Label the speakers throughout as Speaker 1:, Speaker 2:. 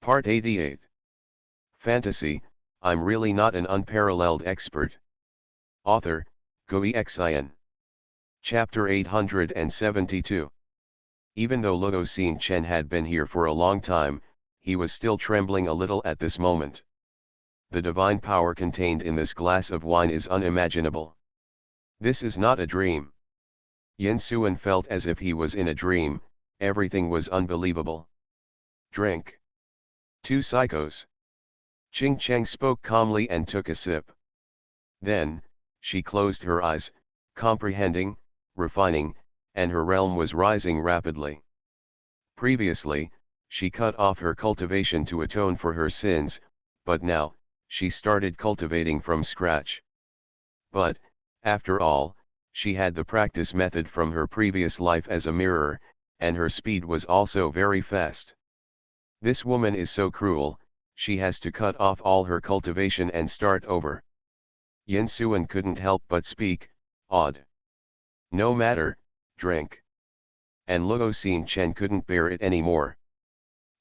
Speaker 1: Part 88. Fantasy, I'm really not an unparalleled expert. Author, Xuanhuan. Chapter 872. Even though Luo Xingchen had been here for a long time, he was still trembling a little at this moment. The divine power contained in this glass of wine is unimaginable. This is not a dream. Xuanhuan felt as if he was in a dream, everything was unbelievable. Drink. Two psychos. Qing Cheng spoke calmly and took a sip. Then, she closed her eyes, comprehending, refining, and her realm was rising rapidly. Previously, she cut off her cultivation to atone for her sins, but now, she started cultivating from scratch. But, after all, she had the practice method from her previous life as a mirror, and her speed was also very fast. This woman is so cruel, she has to cut off all her cultivation and start over. Xuanhuan couldn't help but speak, awed. No matter, drink. And Luo Xingchen couldn't bear it anymore.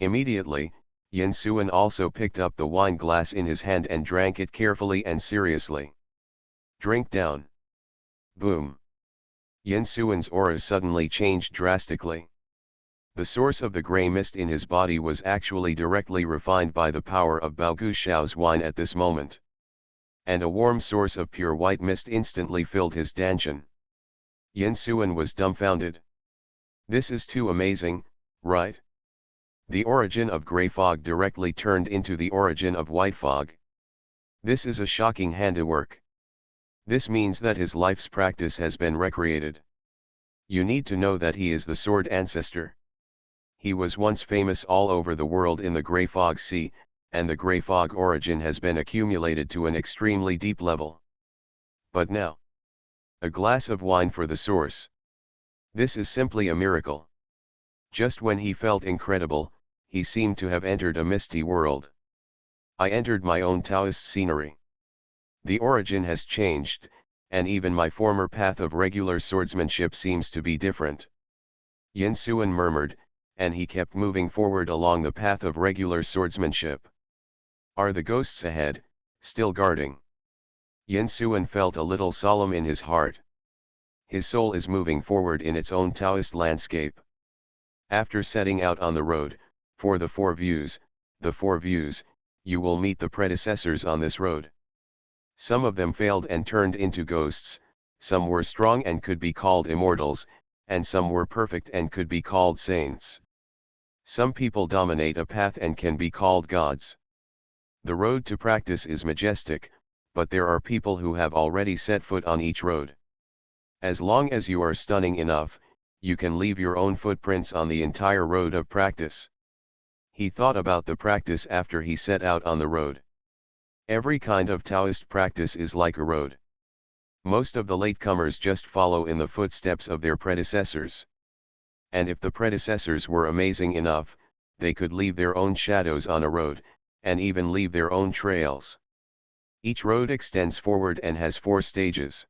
Speaker 1: Immediately, Xuanhuan also picked up the wine glass in his hand and drank it carefully and seriously. Drink down. Boom. Xuanhuan's aura suddenly changed drastically. The source of the grey mist in his body was actually directly refined by the power of Baogu Xiao's wine at this moment. And a warm source of pure white mist instantly filled his dantian. Xuanhuan was dumbfounded. This is too amazing, right? The origin of grey fog directly turned into the origin of white fog. This is a shocking handiwork. This means that his life's practice has been recreated. You need to know that he is the sword ancestor. He was once famous all over the world in the Grey Fog Sea, and the Grey Fog origin has been accumulated to an extremely deep level. But now, a glass of wine for the source. This is simply a miracle. Just when he felt incredible, he seemed to have entered a misty world. I entered my own Taoist scenery. The origin has changed, and even my former path of regular swordsmanship seems to be different. Xuanhuan murmured, and he kept moving forward along the path of regular swordsmanship. Are the ghosts ahead, still guarding? Xuanhuan felt a little solemn in his heart. His soul is moving forward in its own Taoist landscape. After setting out on the road, for the four views, you will meet the predecessors on this road. Some of them failed and turned into ghosts, some were strong and could be called immortals, and some were perfect and could be called saints. Some people dominate a path and can be called gods. The road to practice is majestic, but there are people who have already set foot on each road. As long as you are stunning enough, you can leave your own footprints on the entire road of practice. He thought about the practice after he set out on the road. Every kind of Taoist practice is like a road. Most of the latecomers just follow in the footsteps of their predecessors. And if the predecessors were amazing enough, they could leave their own shadows on a road, and even leave their own trails. Each road extends forward and has 4 stages.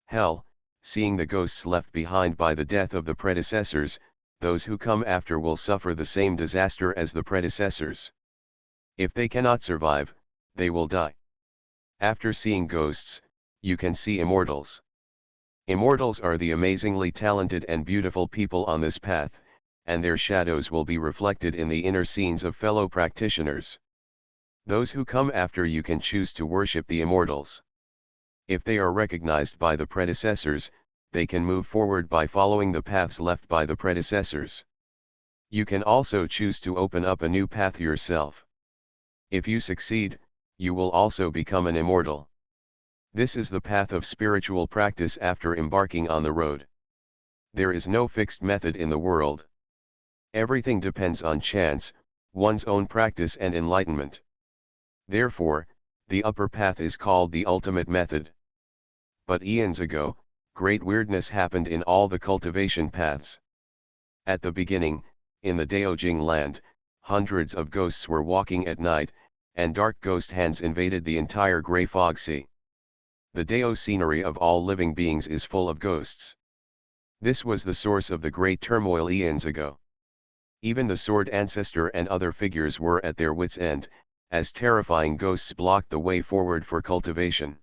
Speaker 1: Hell, seeing the ghosts left behind by the death of the predecessors, those who come after will suffer the same disaster as the predecessors. If they cannot survive, they will die. After seeing ghosts, you can see immortals. Immortals are the amazingly talented and beautiful people on this path, and their shadows will be reflected in the inner scenes of fellow practitioners. Those who come after you can choose to worship the immortals. If they are recognized by the predecessors, they can move forward by following the paths left by the predecessors. You can also choose to open up a new path yourself. If you succeed, you will also become an immortal. This is the path of spiritual practice after embarking on the road. There is no fixed method in the world. Everything depends on chance, one's own practice and enlightenment. Therefore, the upper path is called the ultimate method. But eons ago, great weirdness happened in all the cultivation paths. At the beginning, in the Daojing land, hundreds of ghosts were walking at night, and dark ghost hands invaded the entire Grey Fog Sea. The Dao scenery of all living beings is full of ghosts. This was the source of the great turmoil eons ago. Even the sword ancestor and other figures were at their wits' end, as terrifying ghosts blocked the way forward for cultivation.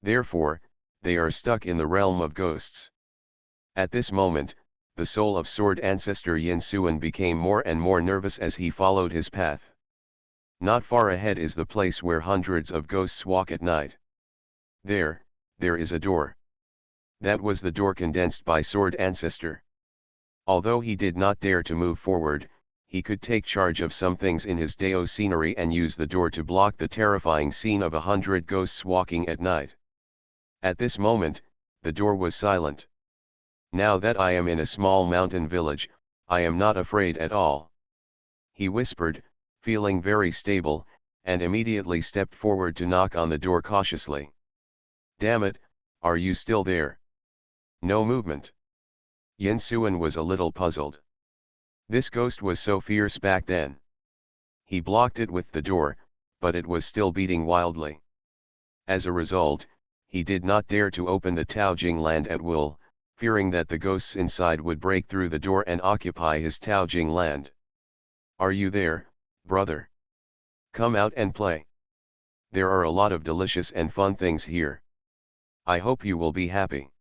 Speaker 1: Therefore, they are stuck in the realm of ghosts. At this moment, the soul of sword ancestor Xuanhuan became more and more nervous as he followed his path. Not far ahead is the place where hundreds of ghosts walk at night. There is a door. That was the door condensed by sword ancestor. Although he did not dare to move forward, he could take charge of some things in his Dao scenery and use the door to block the terrifying scene of 100 ghosts walking at night. At this moment, the door was silent. Now that I am in a small mountain village, I am not afraid at all. He whispered, feeling very stable, and immediately stepped forward to knock on the door cautiously. Damn it, are you still there? No movement. Xuanhuan was a little puzzled. This ghost was so fierce back then. He blocked it with the door, but it was still beating wildly. As a result, he did not dare to open the Taojing land at will, fearing that the ghosts inside would break through the door and occupy his Taojing land. Are you there, brother? Come out and play. There are a lot of delicious and fun things here. I hope you will be happy.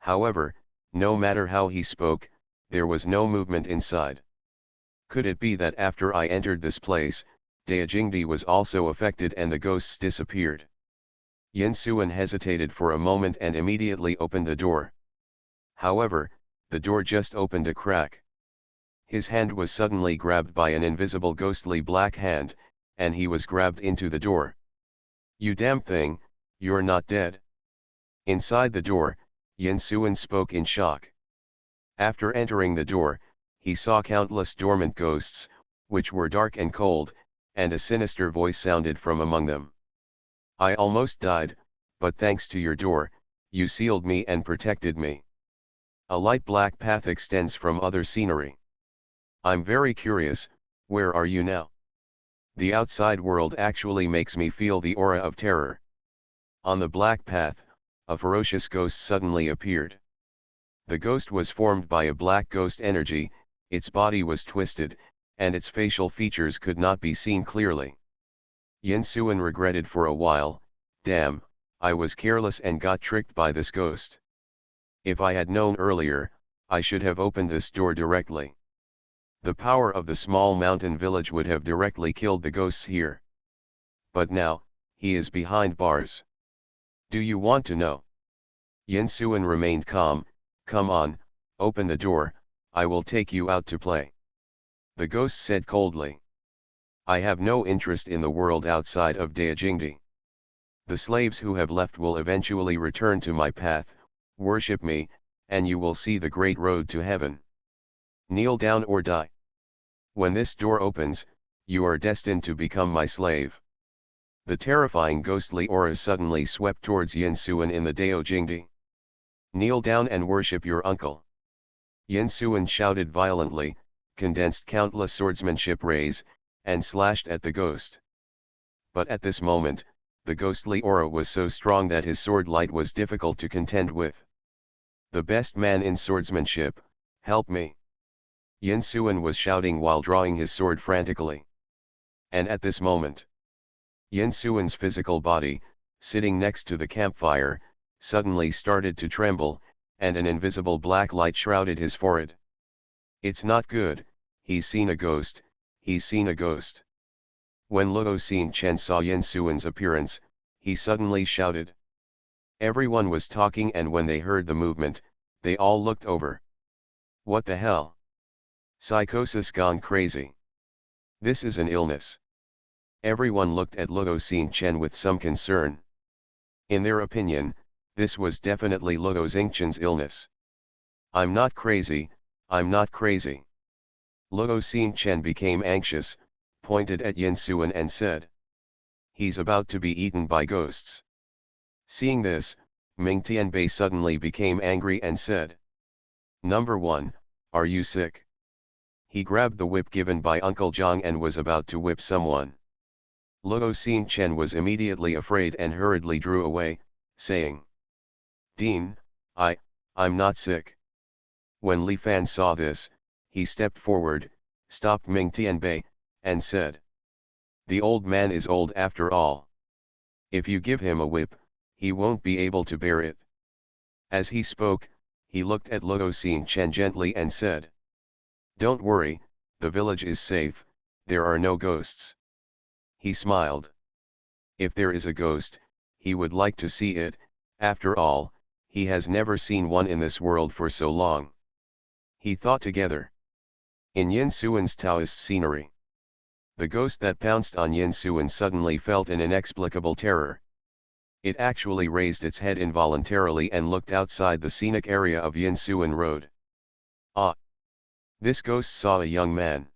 Speaker 1: However, no matter how he spoke, there was no movement inside. Could it be that after I entered this place, Daojingdi was also affected and the ghosts disappeared? Xuanhuan hesitated for a moment and immediately opened the door. However, the door just opened a crack. His hand was suddenly grabbed by an invisible ghostly black hand, and he was grabbed into the door. You damn thing, you're not dead. Inside the door, Xuanhuan spoke in shock. After entering the door, he saw countless dormant ghosts, which were dark and cold, and a sinister voice sounded from among them. I almost died, but thanks to your door, you sealed me and protected me. A light black path extends from other scenery. I'm very curious, where are you now? The outside world actually makes me feel the aura of terror. On the black path, a ferocious ghost suddenly appeared. The ghost was formed by a black ghost energy, its body was twisted, and its facial features could not be seen clearly. Xuanhuan regretted for a while, damn, I was careless and got tricked by this ghost. If I had known earlier, I should have opened this door directly. The power of the small mountain village would have directly killed the ghosts here. But now, he is behind bars. Do you want to know? Xuanhuan remained calm. Come on, open the door, I will take you out to play. The ghost said coldly. I have no interest in the world outside of Daojingdi. The slaves who have left will eventually return to my path, worship me, and you will see the great road to heaven. Kneel down or die. When this door opens, you are destined to become my slave. The terrifying ghostly aura suddenly swept towards Xuanhuan in the Daojingdi. Kneel down and worship your uncle. Xuanhuan shouted violently, condensed countless swordsmanship rays, and slashed at the ghost. But at this moment, the ghostly aura was so strong that his sword light was difficult to contend with. The best man in swordsmanship, help me! Xuanhuan was shouting while drawing his sword frantically. And at this moment, Xuanhuan's physical body, sitting next to the campfire, suddenly started to tremble, and an invisible black light shrouded his forehead. It's not good, he's seen a ghost, he's seen a ghost. When Luo Xingchen saw Xuanhuan's appearance, he suddenly shouted. Everyone was talking, and when they heard the movement, they all looked over. What the hell? Psychosis gone crazy. This is an illness. Everyone looked at Luo Xingchen with some concern. In their opinion, this was definitely Luo Xingchen's illness. I'm not crazy, I'm not crazy. Luo Xingchen became anxious, pointed at Xuanhuan and said. He's about to be eaten by ghosts. Seeing this, Ming Tianbei suddenly became angry and said. Number 1, are you sick? He grabbed the whip given by Uncle Zhang and was about to whip someone. Luo Xingchen was immediately afraid and hurriedly drew away, saying. Dean, I'm not sick. When Li Fan saw this, he stepped forward, stopped Ming Tianbei, and said, "The old man is old after all. If you give him a whip, he won't be able to bear it." As he spoke, he looked at Luo Xingchen gently and said, "Don't worry, the village is safe, there are no ghosts." He smiled. If there is a ghost, he would like to see it, after all, he has never seen one in this world for so long. He thought together. In Yin Xuan's Taoist scenery, the ghost that pounced on Yin Xuan suddenly felt an inexplicable terror. It actually raised its head involuntarily and looked outside the scenic area of Yin Xuan Road. Ah! This ghost saw a young man.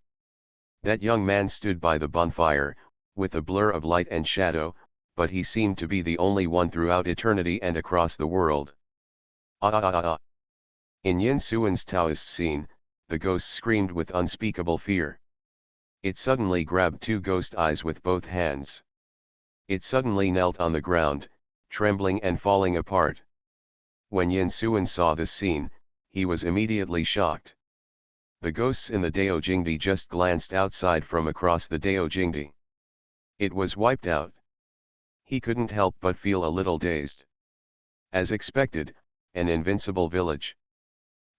Speaker 1: That young man stood by the bonfire, with a blur of light and shadow, but he seemed to be the only one throughout eternity and across the world. Ah ah ah ah! In Yin Xuan's Taoist scene, the ghost screamed with unspeakable fear. It suddenly grabbed two ghost eyes with both hands. It suddenly knelt on the ground, trembling and falling apart. When Yin Xuan saw this scene, he was immediately shocked. The ghosts in the Dao Jingdi just glanced outside from across the Dao Jingdi. It was wiped out. He couldn't help but feel a little dazed. As expected, an invincible village.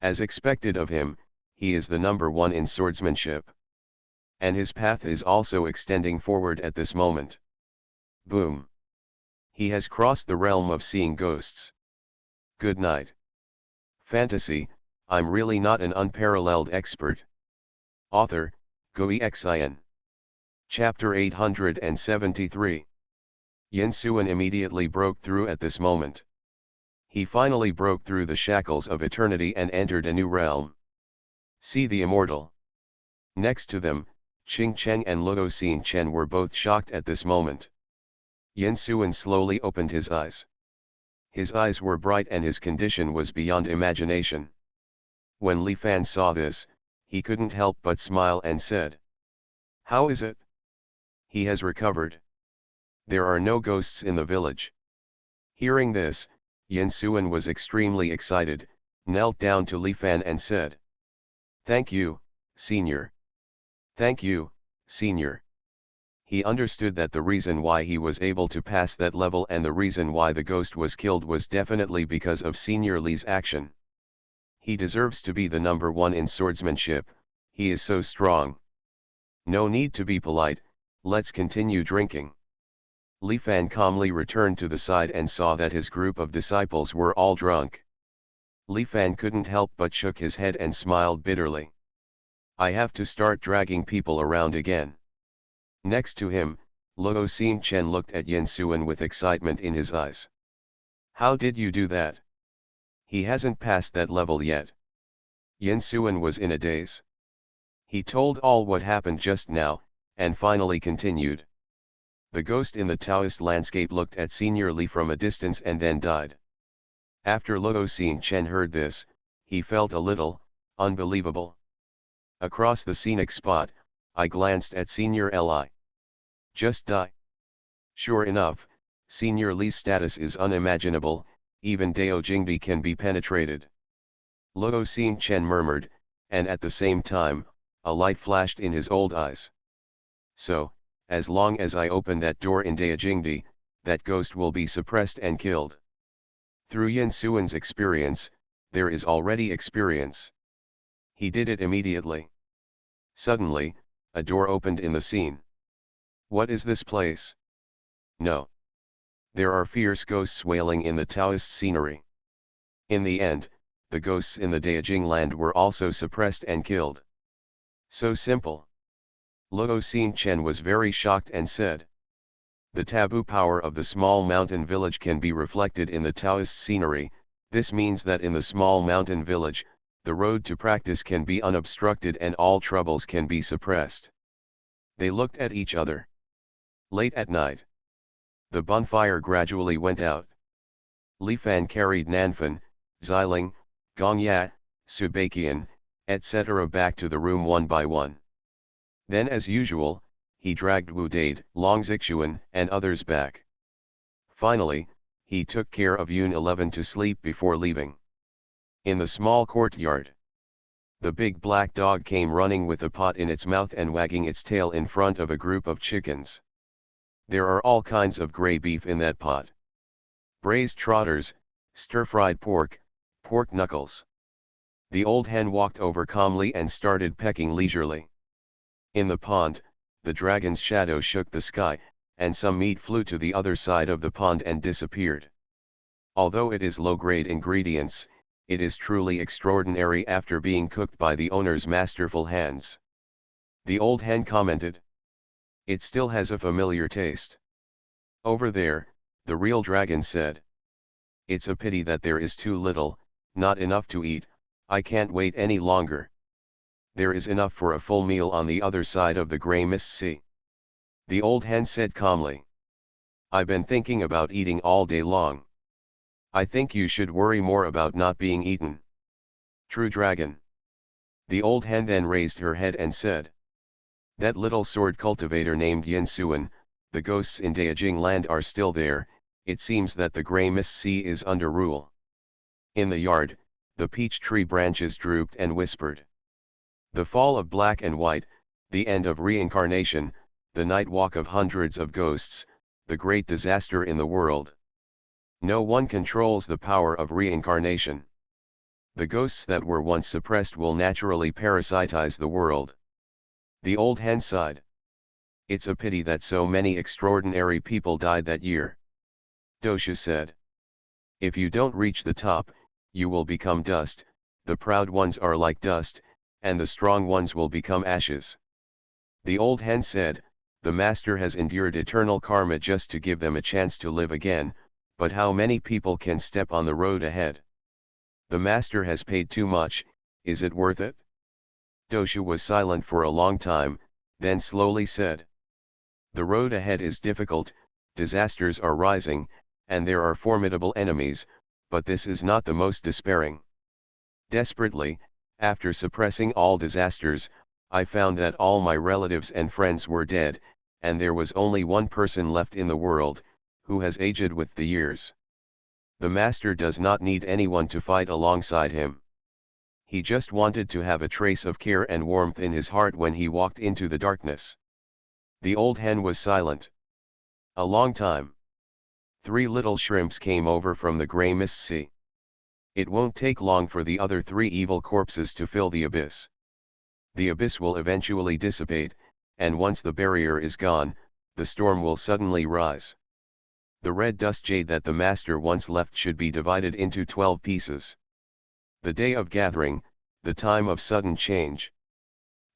Speaker 1: As expected of him, he is the number one in swordsmanship. And his path is also extending forward at this moment. Boom! He has crossed the realm of seeing ghosts. Good night. Fantasy, I'm really not an unparalleled expert. Author, Xuanhuan. Chapter 873. Yin Xuan immediately broke through at this moment. He finally broke through the shackles of eternity and entered a new realm. See the immortal. Next to them, Qing Cheng and Luo Xingchen were both shocked at this moment. Yin Xuan slowly opened his eyes. His eyes were bright and his condition was beyond imagination. When Li Fan saw this, he couldn't help but smile and said, "How is it? He has recovered. There are no ghosts in the village." Hearing this, Yin Xuan was extremely excited, knelt down to Li Fan and said, "Thank you, Senior. Thank you, Senior." He understood that the reason why he was able to pass that level and the reason why the ghost was killed was definitely because of Senior Li's action. He deserves to be the number one in swordsmanship, he is so strong. No need to be polite, let's continue drinking. Li Fan calmly returned to the side and saw that his group of disciples were all drunk. Li Fan couldn't help but shook his head and smiled bitterly. I have to start dragging people around again. Next to him, Luo Xingchen looked at Yin Xuan with excitement in his eyes. How did you do that? He hasn't passed that level yet. Yin Xuan was in a daze. He told all what happened just now, and finally continued. The ghost in the Taoist landscape looked at Senior Li from a distance and then died. After Luo Xingchen heard this, he felt a little, unbelievable. Across the scenic spot, I glanced at Senior Li. Just die. Sure enough, Senior Li's status is unimaginable, even Dao Jingdi can be penetrated. Luo Xingchen murmured, and at the same time, a light flashed in his old eyes. So, as long as I open that door in Dao Jingdi, that ghost will be suppressed and killed. Through Yin Xuan's experience, there is already experience. He did it immediately. Suddenly, a door opened in the scene. What is this place? No. There are fierce ghosts wailing in the Taoist scenery. In the end, the ghosts in the Daojing land were also suppressed and killed. So simple. Luo Xingchen was very shocked and said, the taboo power of the small mountain village can be reflected in the Taoist scenery. This means that in the small mountain village, the road to practice can be unobstructed and all troubles can be suppressed. They looked at each other. Late at night, the bonfire gradually went out. Li Fan carried Nanfan, Xiling, Gongya, Subakian, etc. back to the room one by one. Then as usual, he dragged Wu Dade, Long Zixuan and others back. Finally, he took care of Yun 11 to sleep before leaving. In the small courtyard, The big black dog came running with a pot in its mouth and wagging its tail in front of a group of chickens. There are all kinds of gray beef in that pot. Braised trotters, stir-fried pork, pork knuckles. The old hen walked over calmly and started pecking leisurely. In the pond, the dragon's shadow shook the sky, and some meat flew to the other side of the pond and disappeared. Although it is low-grade ingredients, it is truly extraordinary after being cooked by the owner's masterful hands. The old hen commented. It still has a familiar taste. Over there, the real dragon said. It's a pity that there is too little, not enough to eat. I can't wait any longer. There is enough for a full meal on the other side of the grey mist sea. The old hen said calmly. I've been thinking about eating all day long. I think you should worry more about not being eaten. True dragon. The old hen then raised her head and said. That little sword cultivator named Xuanhuan, the ghosts in Daijing land are still there. It seems that the grey mist sea is under rule. In the yard, the peach tree branches drooped and whispered. The fall of black and white, the end of reincarnation, the night walk of hundreds of ghosts, the great disaster in the world. No one controls the power of reincarnation. The ghosts that were once suppressed will naturally parasitize the world. The old hen sighed. It's a pity that so many extraordinary people died that year. Doshu said. If you don't reach the top, you will become dust. The proud ones are like dust, and the strong ones will become ashes. The old hen said, the master has endured eternal karma just to give them a chance to live again, but how many people can step on the road ahead? The master has paid too much, is it worth it? Doshu was silent for a long time, then slowly said. The road ahead is difficult, disasters are rising, and there are formidable enemies, but this is not the most despairing. Desperately, after suppressing all disasters, I found that all my relatives and friends were dead, and there was only one person left in the world, who has aged with the years. The master does not need anyone to fight alongside him. He just wanted to have a trace of care and warmth in his heart when he walked into the darkness. The old hen was silent. A long time. 3 little shrimps came over from the grey mist sea. It won't take long for the other 3 evil corpses to fill the abyss. The abyss will eventually dissipate, and once the barrier is gone, the storm will suddenly rise. The red dust jade that the master once left should be divided into 12 pieces. The day of gathering, the time of sudden change.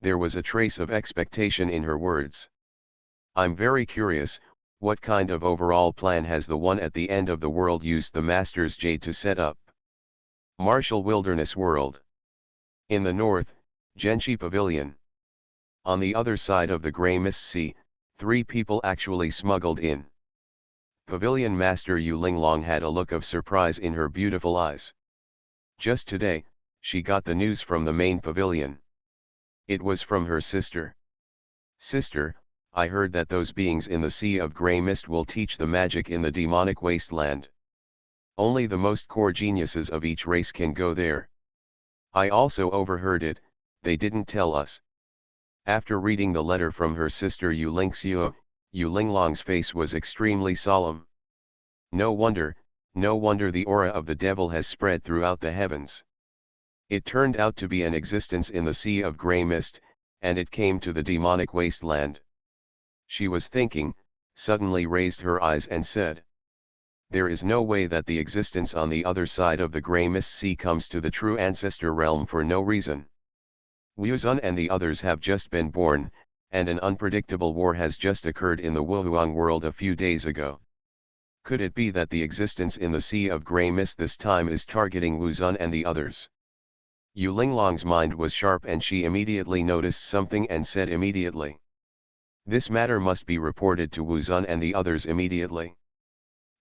Speaker 1: There was a trace of expectation in her words. I'm very curious, what kind of overall plan has the one at the end of the world used the master's jade to set up? Martial Wilderness World. In the north, Genchi Pavilion. On the other side of the grey mist sea, 3 people actually smuggled in. Pavilion Master Yu Linglong had a look of surprise in her beautiful eyes. Just today, she got the news from the main pavilion. It was from her sister. Sister, I heard that those beings in the Sea of Grey Mist will teach the magic in the demonic wasteland. Only the most core geniuses of each race can go there. I also overheard it, they didn't tell us. After reading the letter from her sister Yu Linglong, Yu Linglong's face was extremely solemn. No wonder the aura of the devil has spread throughout the heavens. It turned out to be an existence in the Sea of Grey Mist, and it came to the demonic wasteland. She was thinking, suddenly raised her eyes and said. There is no way that the existence on the other side of the Grey Mist Sea comes to the true ancestor realm for no reason. Wuzun and the others have just been born, and an unpredictable war has just occurred in the Wuhuang world a few days ago. Could it be that the existence in the Sea of Grey Mist this time is targeting Wuzun and the others? Yu Linglong's mind was sharp and she immediately noticed something and said immediately. This matter must be reported to Wuzun and the others immediately.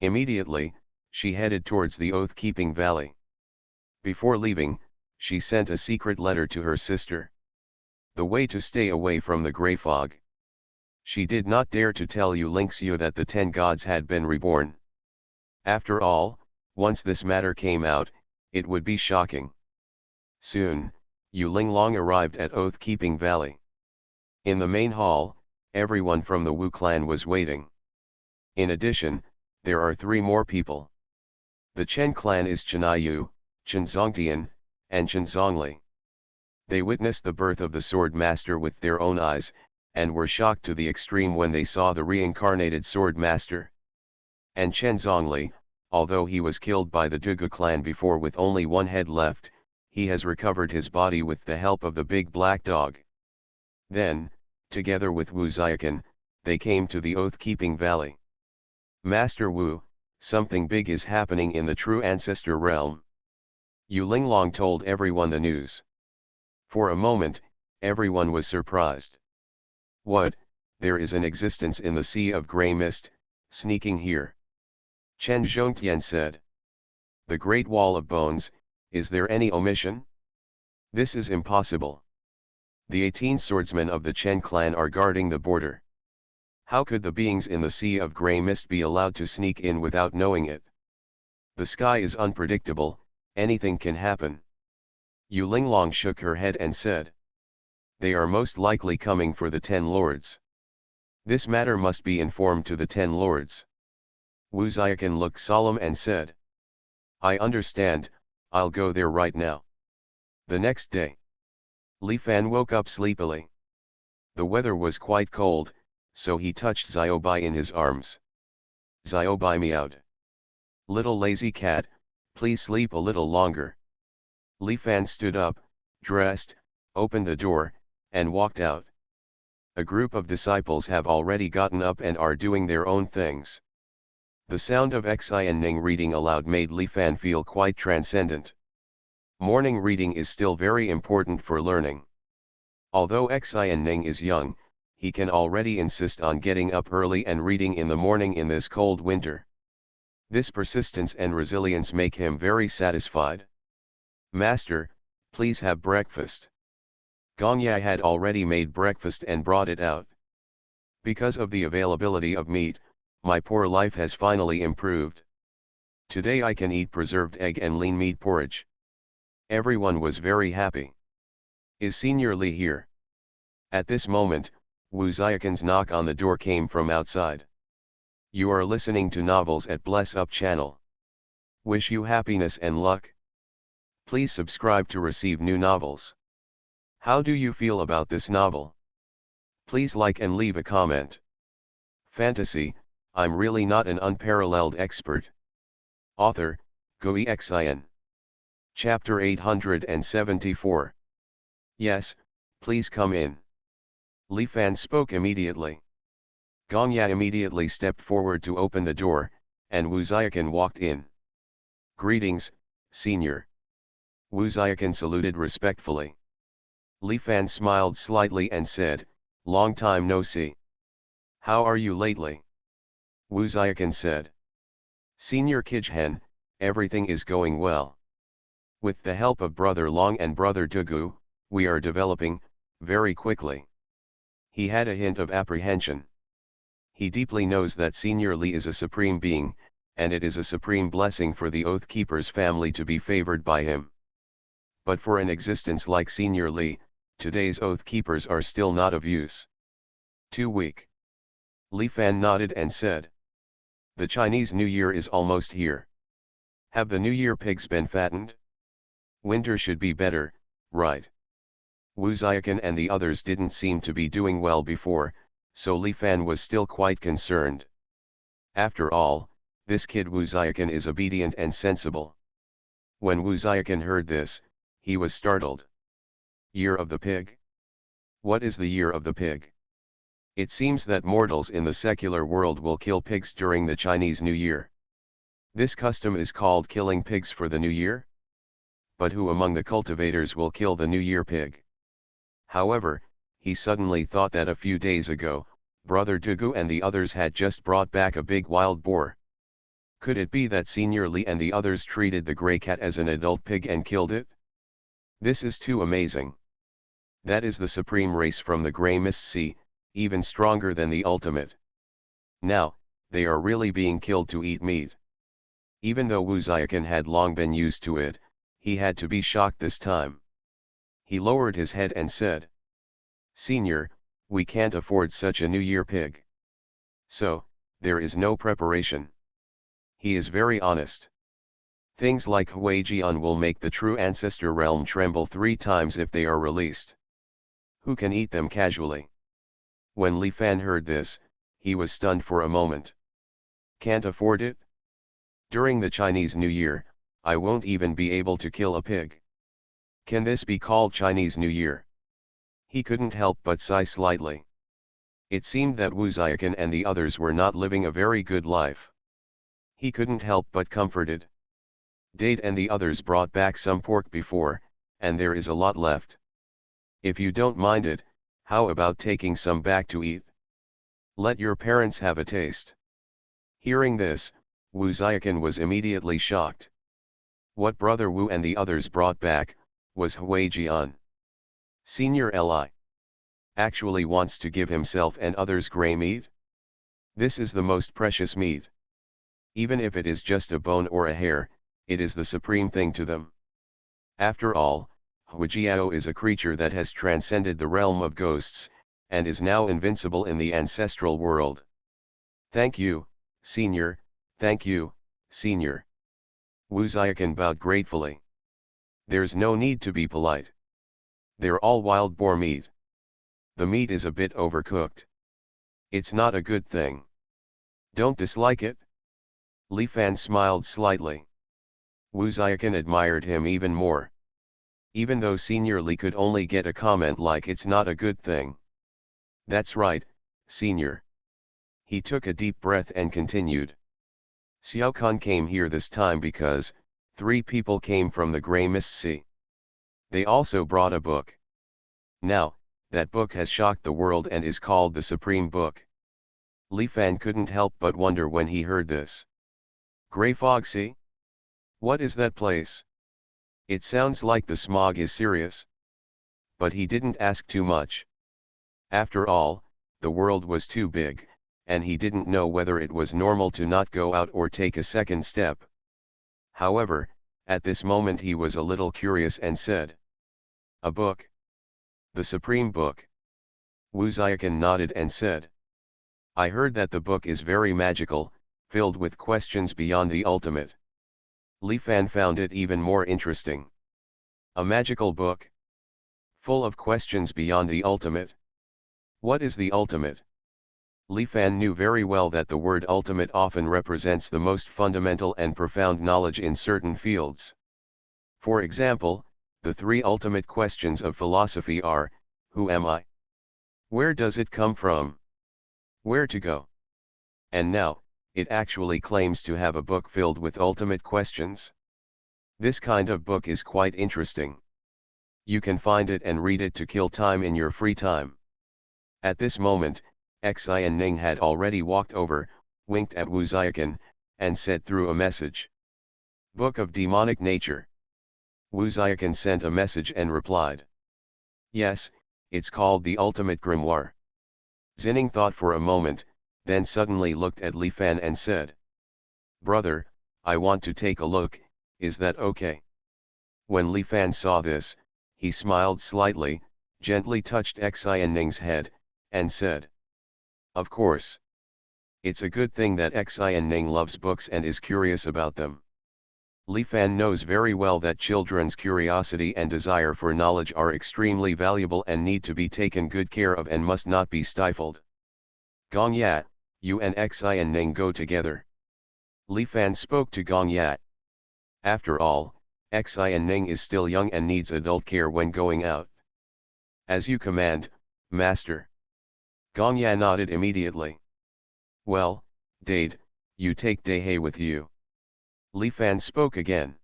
Speaker 1: Immediately, she headed towards the Oath-Keeping Valley. Before leaving, she sent a secret letter to her sister. The way to stay away from the grey fog. She did not dare to tell Yu Linglong that the 10 gods had been reborn. After all, once this matter came out, it would be shocking. Soon, Yu Linglong arrived at Oath-Keeping Valley. In the main hall, everyone from the Wu clan was waiting. In addition, there are 3 more people. The Chen clan is Yu, Chen Zongtian, and Chen Zongli. They witnessed the birth of the Sword Master with their own eyes, and were shocked to the extreme when they saw the reincarnated Sword Master. And Chen Zongli, although he was killed by the Dugu clan before with only 1 head left, he has recovered his body with the help of the big black dog. Then, together with Wu Xiaoqan, they came to the Oath-Keeping Valley. Master Wu, something big is happening in the true ancestor realm. Yu Linglong told everyone the news. For a moment, everyone was surprised. What, there is an existence in the sea of grey mist, sneaking here? Chen Zhongtian said. The Great Wall of Bones, is there any omission? This is impossible. The 18 swordsmen of the Chen clan are guarding the border. How could the beings in the sea of grey mist be allowed to sneak in without knowing it? The sky is unpredictable, anything can happen. Yu Linglong shook her head and said. They are most likely coming for the 10 lords. This matter must be informed to the 10 lords. Wu Xiaoqan looked solemn and said. I understand, I'll go there right now. The next day, Li Fan woke up sleepily. The weather was quite cold, so he touched Xiaobai in his arms. Xiaobai meowed. Little lazy cat, please sleep a little longer. Li Fan stood up, dressed, opened the door, and walked out. A group of disciples have already gotten up and are doing their own things. The sound of Xuanhuan reading aloud made Li Fan feel quite transcendent. Morning reading is still very important for learning. Although Xuanhuan is young, he can already insist on getting up early and reading in the morning in this cold winter. This persistence and resilience make him very satisfied. Master, please have breakfast. Gongya had already made breakfast and brought it out. Because of the availability of meat, my poor life has finally improved. Today I can eat preserved egg and lean meat porridge. Everyone was very happy. Is Senior Li here? At this moment, Wu Xiaoqan's knock on the door came from outside. You are listening to Novels at Bless Up channel. Wish you happiness and luck. Please subscribe to receive new novels. How do you feel about this novel? Please like and leave a comment. Fantasy, I'm really not an unparalleled expert. Author, Gui Xin. Chapter 874. Yes, please come in. Li Fan spoke immediately. Gongya immediately stepped forward to open the door, and Wu Xiaoqan walked in. Greetings, Senior. Wu Xiaoqan saluted respectfully. Li Fan smiled slightly and said, Long time no see. How are you lately? Wu Xiaoqan said. Senior Kijhen, everything is going well. With the help of Brother Long and Brother Dugu, we are developing, very quickly. He had a hint of apprehension. He deeply knows that Senior Li is a supreme being, and it is a supreme blessing for the Oath Keeper's family to be favored by him. But for an existence like Senior Li, today's Oath Keepers are still not of use. Too weak. Li Fan nodded and said. The Chinese New Year is almost here. Have the New Year pigs been fattened? Winter should be better, right? Wu Xiaoqan and the others didn't seem to be doing well before, so Li Fan was still quite concerned. After all, this kid Wu Xiaoqan is obedient and sensible. When Wu Xiaoqan heard this, he was startled. Year of the Pig? What is the Year of the Pig? It seems that mortals in the secular world will kill pigs during the Chinese New Year. This custom is called killing pigs for the New Year? But who among the cultivators will kill the New Year pig? However, he suddenly thought that a few days ago, Brother Dugu and the others had just brought back a big wild boar. Could it be that Senior Li and the others treated the grey cat as an adult pig and killed it? This is too amazing. That is the supreme race from the Grey Mist Sea, even stronger than the ultimate. Now, they are really being killed to eat meat. Even though Wu Xiaoqan had long been used to it, he had to be shocked this time. He lowered his head and said, "Senior, we can't afford such a New Year pig. So, there is no preparation." He is very honest. Things like Huijian will make the true ancestor realm tremble 3 times if they are released. Who can eat them casually? When Li Fan heard this, he was stunned for a moment. Can't afford it? During the Chinese New Year, I won't even be able to kill a pig. Can this be called Chinese New Year? He couldn't help but sigh slightly. It seemed that Wu Xiaoqan and the others were not living a very good life. He couldn't help but comforted. Dade and the others brought back some pork before, and there is a lot left. If you don't mind it, how about taking some back to eat? Let your parents have a taste. Hearing this, Wu Xiaoqan was immediately shocked. What Brother Wu and the others brought back was Huijian. Senior Li actually wants to give himself and others gray meat? This is the most precious meat. Even if it is just a bone or a hair, it is the supreme thing to them. After all, Huijiao is a creature that has transcended the realm of ghosts, and is now invincible in the ancestral world. Thank you, Senior, thank you, Senior. Wu Xiaoqan bowed gratefully. There's no need to be polite. They're all wild boar meat. The meat is a bit overcooked. It's not a good thing. Don't dislike it? Li Fan smiled slightly. Wu Xiaoqan admired him even more. Even though Senior Li could only get a comment like it's not a good thing. That's right, Senior. He took a deep breath and continued. Xiaokan came here this time because 3 people came from the Grey Mist Sea. They also brought a book. Now, that book has shocked the world and is called the Supreme Book. Li Fan couldn't help but wonder when he heard this. Grey Fog Sea? What is that place? It sounds like the smog is serious. But he didn't ask too much. After all, the world was too big, and he didn't know whether it was normal to not go out or take a second step. However, at this moment he was a little curious and said, "A book? The Supreme Book?" Wu Xiaoqan nodded and said, "I heard that the book is very magical, filled with questions beyond the ultimate." Li Fan found it even more interesting. A magical book? Full of questions beyond the ultimate? What is the ultimate? Li Fan knew very well that the word ultimate often represents the most fundamental and profound knowledge in certain fields. For example, the 3 ultimate questions of philosophy are, who am I? Where does it come from? Where to go? And now, it actually claims to have a book filled with ultimate questions. This kind of book is quite interesting. You can find it and read it to kill time in your free time. At this moment, Xuanhuan had already walked over, winked at Wu Xiaoqan, and said through a message. Book of Demonic Nature. Wu Xiaoqan sent a message and replied. Yes, it's called the Ultimate Grimoire. Zinning thought for a moment, then suddenly looked at Li Fan and said. Brother, I want to take a look, is that okay? When Li Fan saw this, he smiled slightly, gently touched Xuanhuan's head, and said. Of course. It's a good thing that Xuanhuan loves books and is curious about them. Li Fan knows very well that children's curiosity and desire for knowledge are extremely valuable and need to be taken good care of and must not be stifled. Gong Ya, you and Xuanhuan go together. Li Fan spoke to Gong Ya. After all, Xuanhuan is still young and needs adult care when going out. As you command, Master. Gong Ya nodded immediately. Well, Dade, you take Dehe with you. Li Fan spoke again.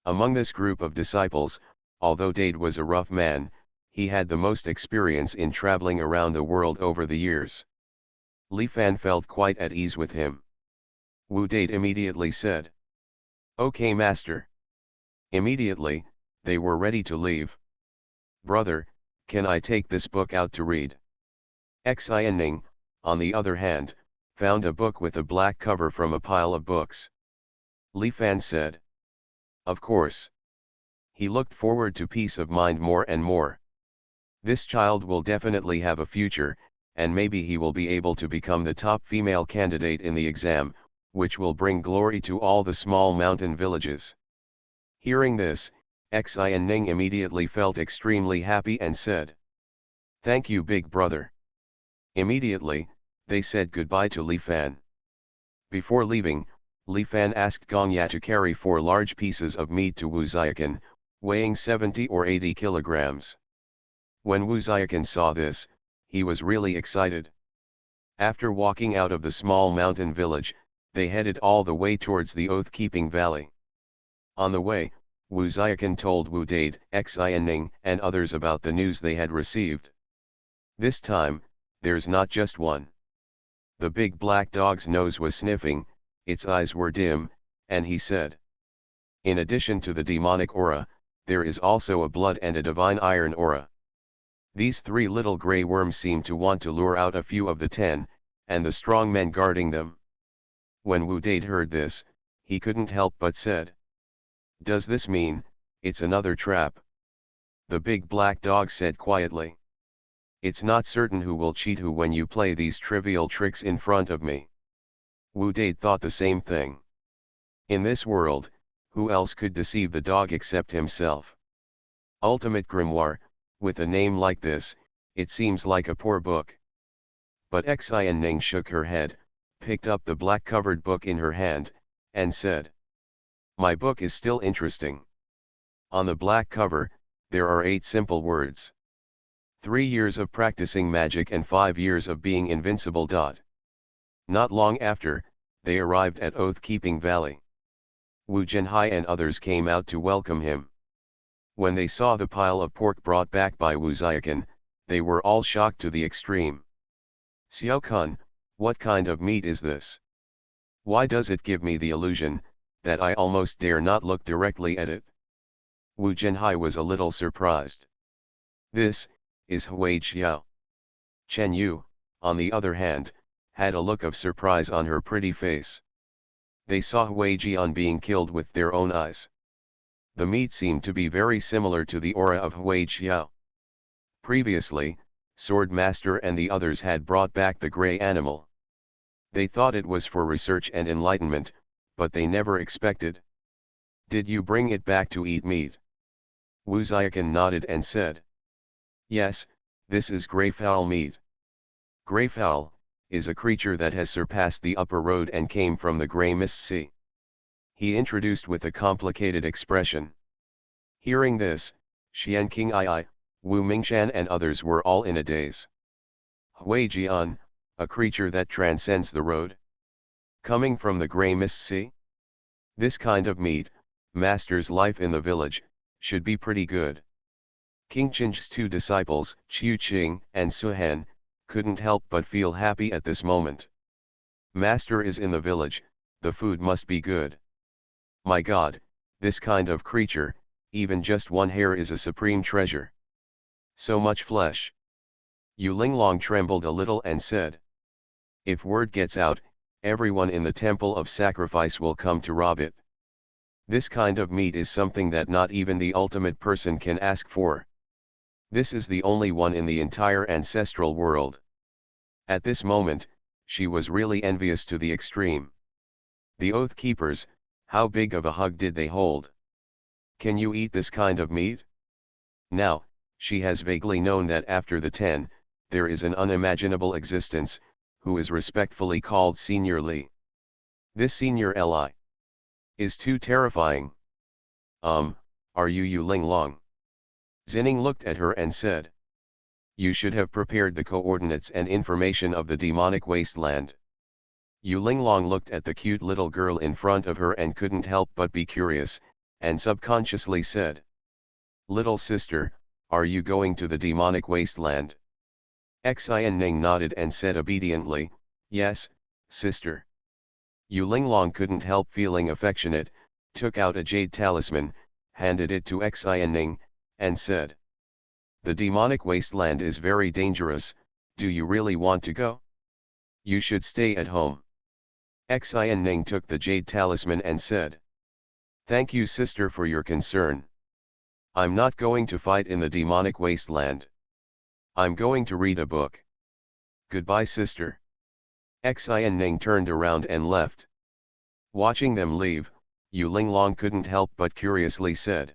Speaker 1: Among this group of disciples, although Dade was a rough man, he had the most experience in traveling around the world over the years. Li Fan felt quite at ease with him. Wu Dade immediately said. Okay, Master. Immediately, they were ready to leave. Brother, can I take this book out to read? Xuanhuan, on the other hand, found a book with a black cover from a pile of books. Li Fan said. Of course. He looked forward to peace of mind more and more. This child will definitely have a future, and maybe he will be able to become the top female candidate in the exam, which will bring glory to all the small mountain villages. Hearing this, Xuanhuan immediately felt extremely happy and said, "Thank you, big brother." Immediately, they said goodbye to Li Fan. Before leaving, Li Fan asked Gongya to carry 4 large pieces of meat to Wu Xiaokan, weighing 70 or 80 kilograms. When Wu Xiaokan saw this, he was really excited. After walking out of the small mountain village, they headed all the way towards the oath-keeping valley. On the way, Wu Xiaokan told Wu Dade, Xuanhuan, and others about the news they had received. This time, there's not just one. The big black dog's nose was sniffing, its eyes were dim, and he said, "In addition to the demonic aura, there is also a blood and a divine iron aura. These 3 little grey worms seem to want to lure out a few of the 10, and the strong men guarding them." When Wu Dade heard this, he couldn't help but said, "Does this mean, it's another trap?" The big black dog said quietly, "It's not certain who will cheat who when you play these trivial tricks in front of me." Wu Dade thought the same thing. In this world, who else could deceive the dog except himself? Ultimate Grimoire, with a name like this, it seems like a poor book. But Xuanhuan shook her head, picked up the black-covered book in her hand, and said, "My book is still interesting." On the black cover, there are 8 simple words. 3 years of practicing magic and 5 years of being invincible. Not long after, they arrived at Oath-Keeping Valley. Wu Zhenhai and others came out to welcome him. When they saw the pile of pork brought back by Wu Xiaokan, they were all shocked to the extreme. "Xiao-kun, what kind of meat is this? Why does it give me the illusion that I almost dare not look directly at it?" Wu Zhenhai was a little surprised. "This is Hui Xiao." Chen Yu, on the other hand, had a look of surprise on her pretty face. They saw Hui Jian being killed with their own eyes. The meat seemed to be very similar to the aura of Hui Xiao. Previously, Sword Master and the others had brought back the grey animal. They thought it was for research and enlightenment, but they never expected. "Did you bring it back to eat meat?" Wu Xiaokan nodded and said, "Yes, this is grey fowl meat." Grey fowl is a creature that has surpassed the upper road and came from the grey mist sea. He introduced with a complicated expression. Hearing this, Xian King Ai, Wu Mingshan and others were all in a daze. Hui Jian, a creature that transcends the road? Coming from the grey mist sea? This kind of meat, master's life in the village, should be pretty good. King Qin's 2 disciples, Qiu Qing and Suhan, couldn't help but feel happy at this moment. Master is in the village, the food must be good. My God, this kind of creature, even just 1 hair is a supreme treasure. So much flesh. Yu Linglong trembled a little and said, "If word gets out, everyone in the temple of sacrifice will come to rob it. This kind of meat is something that not even the ultimate person can ask for. This is the only one in the entire ancestral world." At this moment, she was really envious to the extreme. The Oath Keepers, how big of a hug did they hold? "Can you eat this kind of meat?" Now, she has vaguely known that after the 10, there is an unimaginable existence, who is respectfully called Senior Li. This Senior Li is too terrifying. Are you Yu Linglong?" Zinning looked at her and said, "You should have prepared the coordinates and information of the demonic wasteland." Yu Linglong looked at the cute little girl in front of her and couldn't help but be curious, and subconsciously said, "Little sister, are you going to the demonic wasteland?" Xuanhuan nodded and said obediently, "Yes, sister." Yu Linglong couldn't help feeling affectionate, took out a jade talisman, handed it to Xuanhuan, and said, "The demonic wasteland is very dangerous, do you really want to go? You should stay at home." Xuanhuan took the jade talisman and said, "Thank you sister for your concern. I'm not going to fight in the demonic wasteland. I'm going to read a book. Goodbye, sister. Xuanhuan turned around and left. Watching them leave, Yu Linglong couldn't help but curiously said.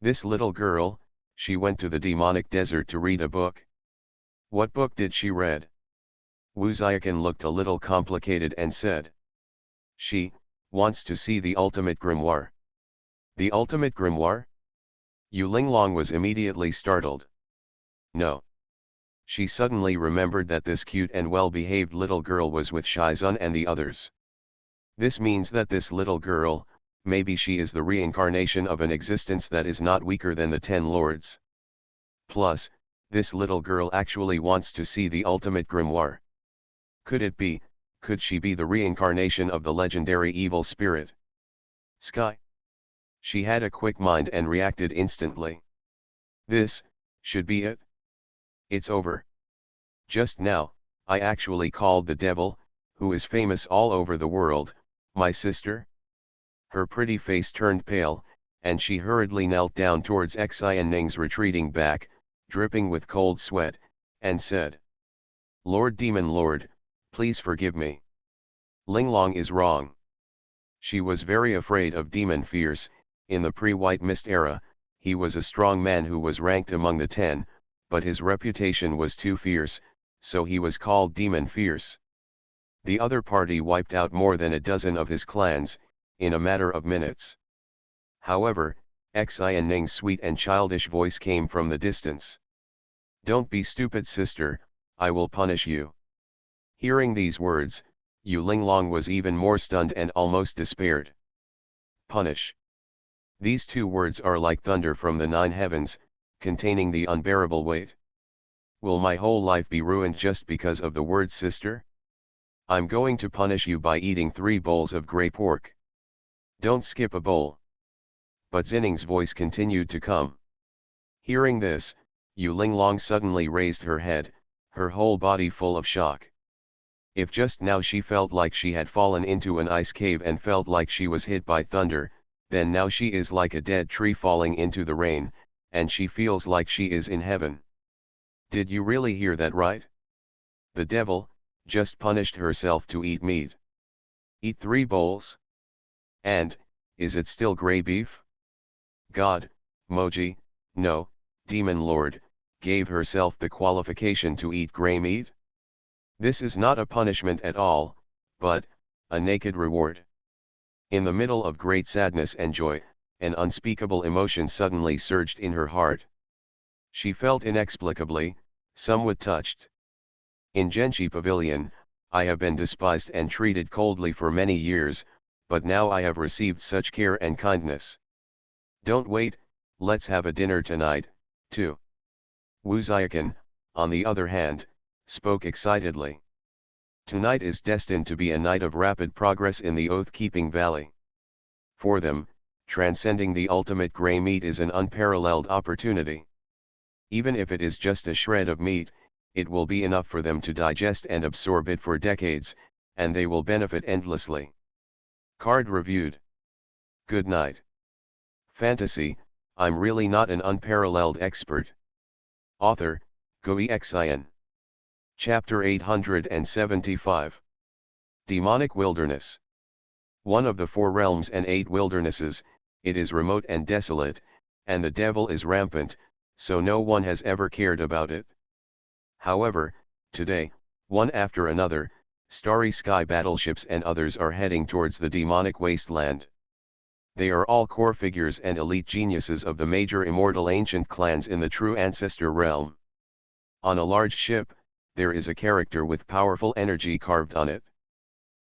Speaker 1: This little girl, she went to the demonic desert to read a book. What book did she read? Wu Xiaoqan looked a little complicated and said. She wants to see the ultimate grimoire. The ultimate grimoire? Yu Linglong was immediately startled. No. She suddenly remembered that this cute and well-behaved little girl was with Shizun and the others. This means that this little girl, maybe she is the reincarnation of an existence that is not weaker than the 10 lords. Plus, this little girl actually wants to see the ultimate grimoire. Could she be the reincarnation of the legendary evil spirit? Sky? She had a quick mind and reacted instantly. This should be it. It's over. Just now, I actually called the devil, who is famous all over the world, my sister. Her pretty face turned pale, and she hurriedly knelt down towards Xuanhuan's retreating back, dripping with cold sweat, and said. Lord Demon Lord, please forgive me. Linglong is wrong. She was very afraid of Demon Fierce. In the pre-White Mist era, he was a strong man who was ranked among the 10, but his reputation was too fierce, so he was called Demon Fierce. The other party wiped out more than a dozen of his clans, in a matter of minutes. However, Xuanhuan's sweet and childish voice came from the distance. Don't be stupid, sister, I will punish you. Hearing these words, Yu Linglong was even more stunned and almost despaired. Punish. These two words are like thunder from the 9 heavens, containing the unbearable weight. Will my whole life be ruined just because of the word sister? I'm going to punish you by eating 3 bowls of grey pork. Don't skip a bowl. But Xinning's voice continued to come. Hearing this, Yu Linglong suddenly raised her head, her whole body full of shock. If just now she felt like she had fallen into an ice cave and felt like she was hit by thunder, then now she is like a dead tree falling into the rain, and she feels like she is in heaven. Did you really hear that right? The devil just punished herself to eat meat. Eat 3 bowls? And, is it still grey beef? God, Moji, no, Demon Lord, gave herself the qualification to eat grey meat? This is not a punishment at all, but a naked reward. In the middle of great sadness and joy, an unspeakable emotion suddenly surged in her heart. She felt inexplicably, somewhat touched. In Genshi Pavilion, I have been despised and treated coldly for many years, but now I have received such care and kindness. Don't wait, let's have a dinner tonight, too. Wu Xiaoqan, on the other hand, spoke excitedly. Tonight is destined to be a night of rapid progress in the Oath-Keeping Valley. For them, transcending the ultimate grey meat is an unparalleled opportunity. Even if it is just a shred of meat, it will be enough for them to digest and absorb it for decades, and they will benefit endlessly. Card reviewed. Good night. Fantasy, I'm really not an unparalleled expert. Author, Xuanhuan. Chapter 875. Demonic Wilderness. One of the 4 realms and 8 wildernesses, it is remote and desolate, and the devil is rampant, so no one has ever cared about it. However, today, one after another, starry sky battleships and others are heading towards the demonic wasteland. They are all core figures and elite geniuses of the major immortal ancient clans in the true ancestor realm. On a large ship, there is a character with powerful energy carved on it.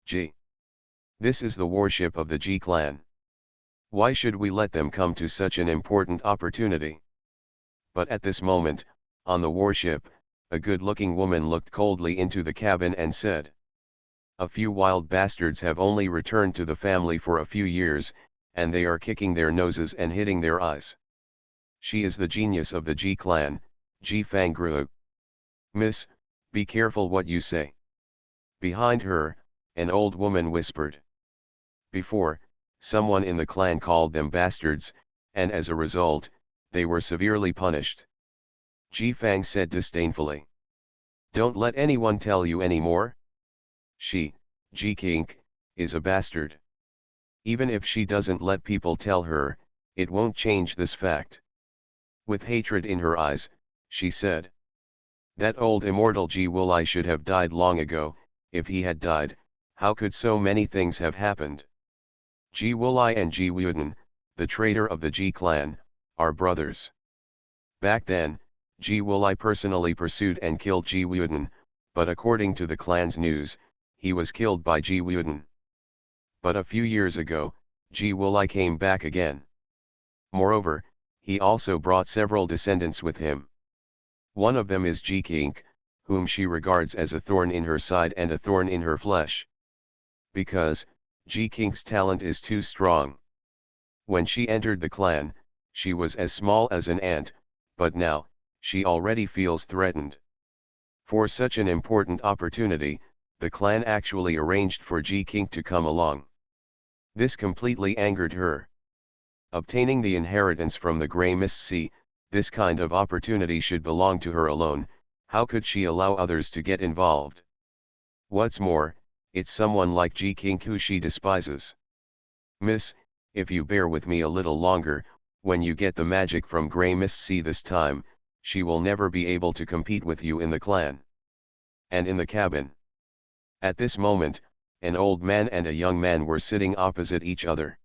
Speaker 1: G. This is the warship of the G clan. Why should we let them come to such an important opportunity? But at this moment, on the warship, a good-looking woman looked coldly into the cabin and said, "A few wild bastards have only returned to the family for a few years, and they are kicking their noses and hitting their eyes. She is the genius of the G clan, Ji Fangru. Miss, be careful what you say." Behind her, an old woman whispered. Before, someone in the clan called them bastards, and as a result, they were severely punished. Ji Fang said disdainfully. Don't let anyone tell you any more. She, Ji King, is a bastard. Even if she doesn't let people tell her, it won't change this fact. With hatred in her eyes, she said. That old immortal Ji Wulai should have died long ago. If he had died, how could so many things have happened? Ji Wulai and Ji Wuden, the traitor of the Ji clan, are brothers. Back then, Ji Wulai personally pursued and killed Ji Wuden, but according to the clan's news, he was killed by Ji Wuden. But a few years ago, Ji Wulai came back again. Moreover, he also brought several descendants with him. One of them is Ji King, whom she regards as a thorn in her side and a thorn in her flesh. Because, Ji King's talent is too strong. When she entered the clan, she was as small as an ant, but now, she already feels threatened. For such an important opportunity, the clan actually arranged for Ji King to come along. This completely angered her. Obtaining the inheritance from the Grey Mist Sea, this kind of opportunity should belong to her alone. How could she allow others to get involved? What's more, it's someone like Ji King who she despises. Miss, if you bear with me a little longer, when you get the magic from Grey Mist Sea this time, she will never be able to compete with you in the clan. And in the cabin. At this moment, an old man and a young man were sitting opposite each other.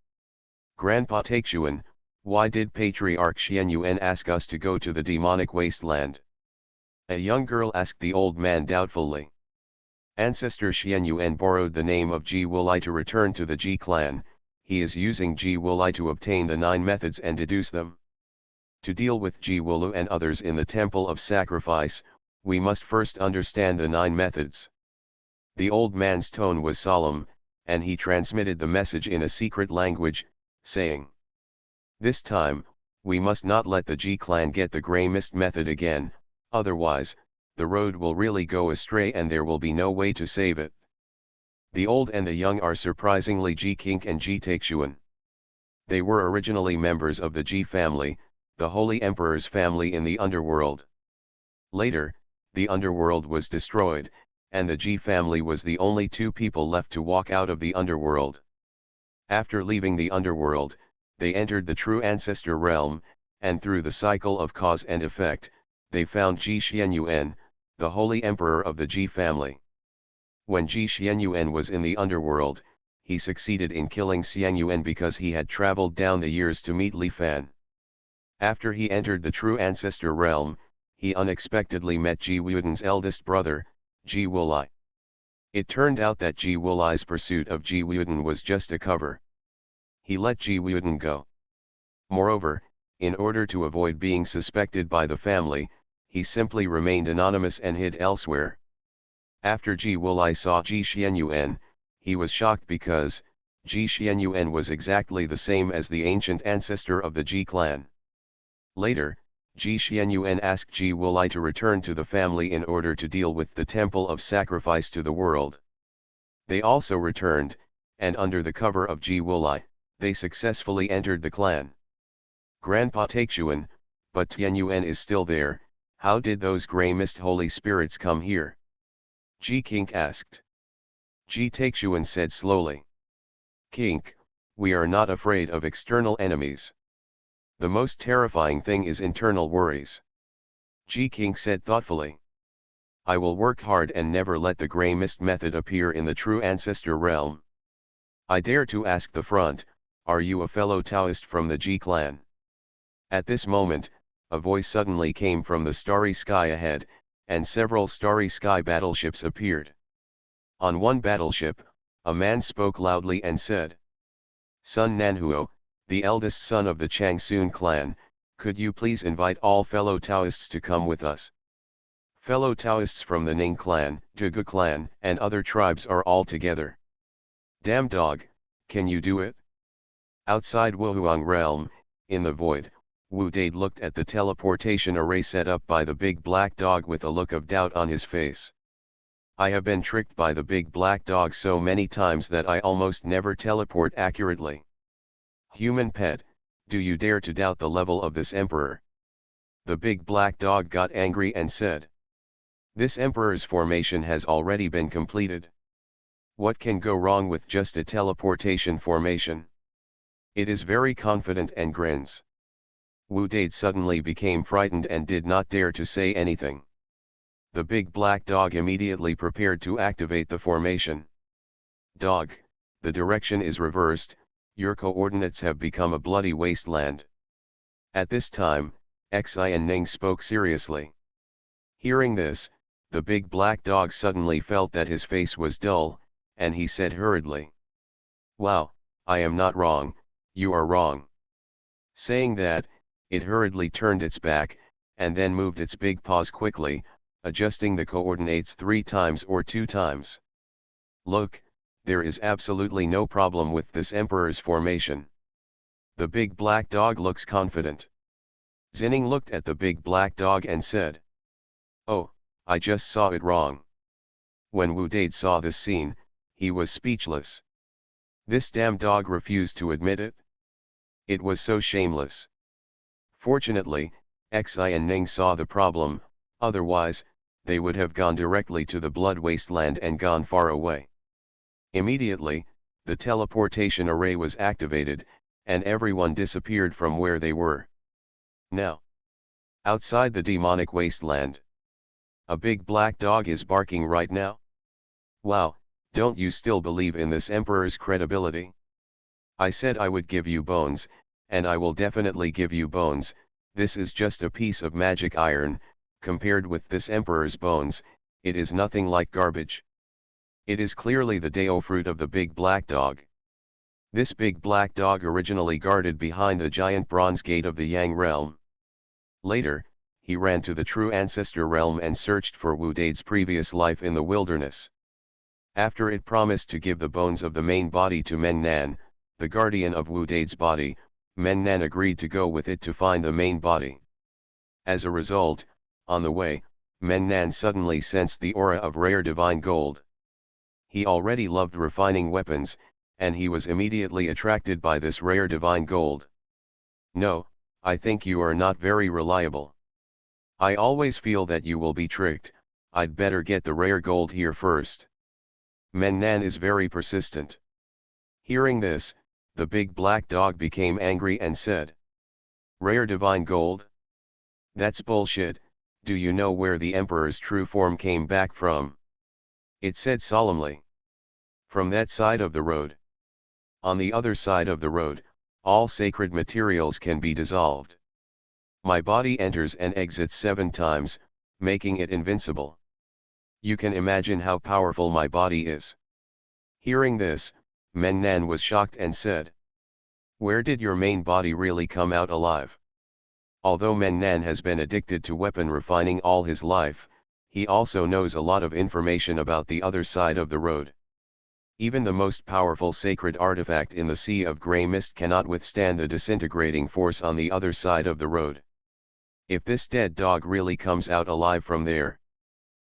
Speaker 1: Grandpa Xuanhuan, why did Patriarch Xuanhuan ask us to go to the demonic wasteland? A young girl asked the old man doubtfully. Ancestor Xuanhuan borrowed the name of Ji Wulai to return to the Ji clan. He is using Ji Wulai to obtain the 9 methods and deduce them. To deal with Ji Wulu and others in the Temple of Sacrifice, we must first understand the 9 methods. The old man's tone was solemn, and he transmitted the message in a secret language, saying, this time, we must not let the Ji clan get the Grey Mist method again, otherwise, the road will really go astray and there will be no way to save it. The old and the young are surprisingly Ji King and Ji Taixuan. They were originally members of the Ji family, the Holy Emperor's family in the underworld. Later, the underworld was destroyed, and the Ji family was the only 2 people left to walk out of the underworld. After leaving the underworld, they entered the true ancestor realm, and through the cycle of cause and effect, they found Ji Xuanhuan, the Holy Emperor of the Ji family. When Ji Xuanhuan was in the underworld, he succeeded in killing Xuanhuan because he had traveled down the years to meet Li Fan. After he entered the true ancestor realm, he unexpectedly met Ji Wuden's eldest brother, Ji Wulai. It turned out that Ji Wulai's pursuit of Ji Wuden was just a cover. He let Ji Wuden go. Moreover, in order to avoid being suspected by the family, he simply remained anonymous and hid elsewhere. After Ji Wulai saw Ji Xuanhuan, he was shocked because Ji Xuanhuan was exactly the same as the ancient ancestor of the Ji clan. Later, Ji Xuanhuan asked Ji Wulai to return to the family in order to deal with the temple of sacrifice to the world. They also returned, and under the cover of Ji Wulai, they successfully entered the clan. Grandpa Taixuan, but Tianyuan is still there. How did those Grey Mist holy spirits come here? Ji King asked. Ji Taixuan said slowly. King, we are not afraid of external enemies. The most terrifying thing is internal worries. Ji King said thoughtfully. I will work hard and never let the Grey Mist method appear in the true ancestor realm. I dare to ask the front, are you a fellow Taoist from the Ji clan? At this moment, a voice suddenly came from the starry sky ahead, and several starry sky battleships appeared. On one battleship, a man spoke loudly and said, Sun Nanhuo, the eldest son of the Changsun clan, could you please invite all fellow Taoists to come with us? Fellow Taoists from the Ning clan, Tugu clan, and other tribes are all together. Damn dog, can you do it? Outside Wuhuang realm, in the void, Wu Dade looked at the teleportation array set up by the big black dog with a look of doubt on his face. I have been tricked by the big black dog so many times that I almost never teleport accurately. Human pet, Do you dare to doubt the level of this emperor? The big black dog got angry and said. This emperor's formation has already been completed. What can go wrong with just a teleportation formation? It is very confident and grins. Wu Dade suddenly became frightened and did not dare to say anything. The big black dog immediately prepared to activate the formation. Dog, the direction is reversed, your coordinates have become a bloody wasteland. At this time, Xuanhuan spoke seriously. Hearing this, the big black dog suddenly felt that his face was dull, and he said hurriedly. Wow, I am not wrong, you are wrong. Saying that, it hurriedly turned its back, and then moved its big paws quickly, adjusting the coordinates 3 times or 2 times. Look, there is absolutely no problem with this emperor's formation. The big black dog looks confident. Zinning looked at the big black dog and said. Oh, I just saw it wrong. When Wu Dade saw this scene, he was speechless. This damn dog refused to admit it. It was so shameless. Fortunately, Xuanhuan saw the problem, otherwise, they would have gone directly to the blood wasteland and gone far away. Immediately, the teleportation array was activated, and everyone disappeared from where they were. Now, outside the demonic wasteland, a big black dog is barking right now. Wow, don't you still believe in this emperor's credibility? I said I would give you bones, and I will definitely give you bones. This is just a piece of magic iron, compared with this emperor's bones, it is nothing like garbage. It is clearly the Dao fruit of the big black dog. This big black dog originally guarded behind the giant bronze gate of the Yang realm. Later, he ran to the true ancestor realm and searched for Wu Dade's previous life in the wilderness. After it promised to give the bones of the main body to Mennan, the guardian of Wu Dade's body, Mennan agreed to go with it to find the main body. As a result, on the way, Mennan suddenly sensed the aura of rare divine gold. He already loved refining weapons, and he was immediately attracted by this rare divine gold. No, I think you are not very reliable. I always feel that you will be tricked, I'd better get the rare gold here first. Mennan is very persistent. Hearing this, the big black dog became angry and said. Rare divine gold? That's bullshit, do you know where the emperor's true form came back from? It said solemnly. From that side of the road. On the other side of the road, all sacred materials can be dissolved. My body enters and exits 7 times, making it invincible. You can imagine how powerful my body is. Hearing this, Mennan was shocked and said. Where did your main body really come out alive? Although Mennan has been addicted to weapon refining all his life, he also knows a lot of information about the other side of the road. Even the most powerful sacred artifact in the Sea of Grey Mist cannot withstand the disintegrating force on the other side of the road. If this dead dog really comes out alive from there.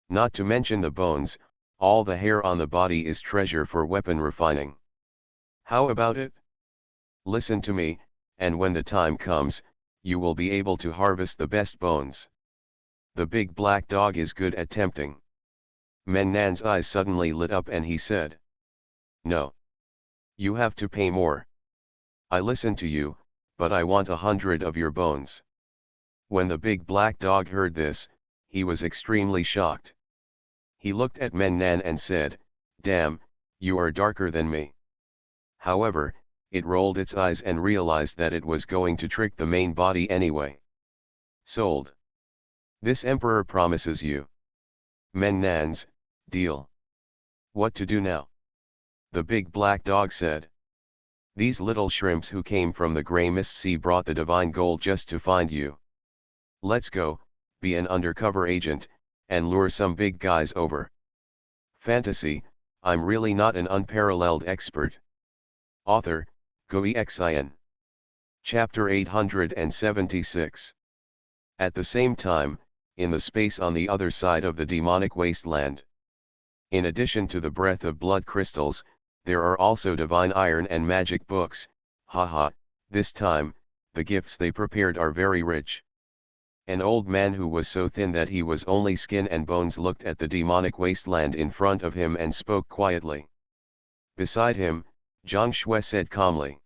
Speaker 1: Not to mention the bones, all the hair on the body is treasure for weapon refining. How about it? Listen to me, and when the time comes, you will be able to harvest the best bones. The big black dog is good at tempting. Mennan's eyes suddenly lit up and he said. No. You have to pay more. I listen to you, but I want 100 of your bones. When the big black dog heard this, he was extremely shocked. He looked at Mennan and said, Damn, you are darker than me. However, it rolled its eyes and realized that it was going to trick the main body anyway. Sold. This emperor promises you. Mennan's, deal. What to do now? The big black dog said. These little shrimps who came from the Grey Mist Sea brought the divine gold just to find you. Let's go, be an undercover agent, and lure some big guys over. Fantasy, I'm really not an unparalleled expert. Author, Xuanhuan. Chapter 876. At the same time, in the space on the other side of the demonic wasteland. In addition to the breath of blood crystals, there are also divine iron and magic books. Haha, this time, the gifts they prepared are very rich. An old man who was so thin that he was only skin and bones looked at the demonic wasteland in front of him and spoke quietly. Beside him, Zhang Shui said calmly.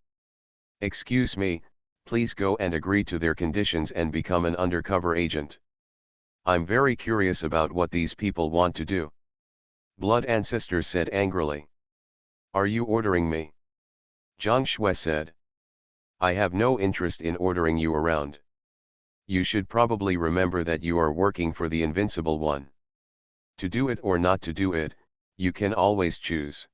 Speaker 1: "Excuse me, please go and agree to their conditions and become an undercover agent. I'm very curious about what these people want to do." Blood Ancestor said angrily. "Are you ordering me?" Zhang Shui said. "I have no interest in ordering you around. You should probably remember that you are working for the Invincible One. To do it or not to do it, you can always choose."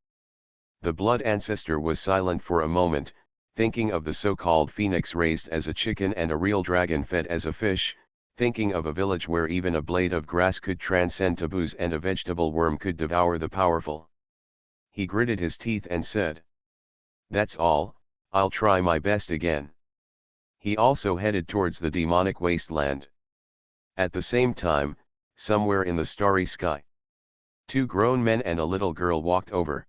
Speaker 1: The Blood Ancestor was silent for a moment, thinking of the so-called phoenix raised as a chicken and a real dragon fed as a fish, thinking of a village where even a blade of grass could transcend taboos and a vegetable worm could devour the powerful. He gritted his teeth and said, "That's all, I'll try my best again." He also headed towards the demonic wasteland. At the same time, somewhere in the starry sky, two grown men and a little girl walked over.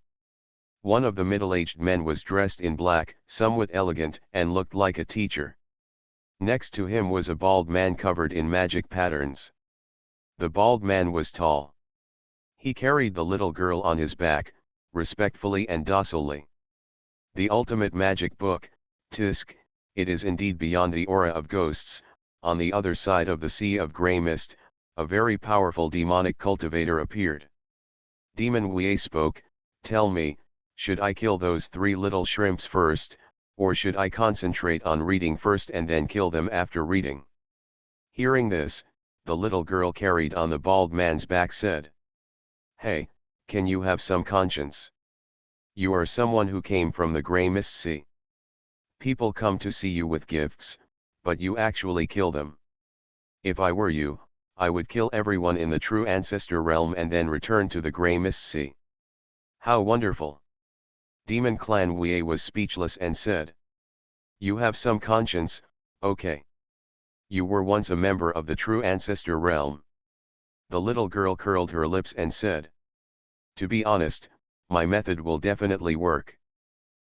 Speaker 1: One of the middle-aged men was dressed in black, somewhat elegant, and looked like a teacher. Next to him was a bald man covered in magic patterns. The bald man was tall. He carried the little girl on his back, respectfully and docilely. The ultimate magic book, Tisk, it is indeed beyond the aura of ghosts. On the other side of the sea of grey mist, a very powerful demonic cultivator appeared. Demon Wei spoke, "Tell me, should I kill those 3 little shrimps first, or should I concentrate on reading first and then kill them after reading?" Hearing this, the little girl carried on the bald man's back said, "Hey, can you have some conscience? You are someone who came from the grey mist sea. People come to see you with gifts, but you actually kill them. If I were you, I would kill everyone in the true ancestor realm and then return to the grey mist sea." How wonderful! Demon Clan Wei was speechless and said, "You have some conscience, okay. You were once a member of the true ancestor realm." The little girl curled her lips and said, "To be honest, my method will definitely work.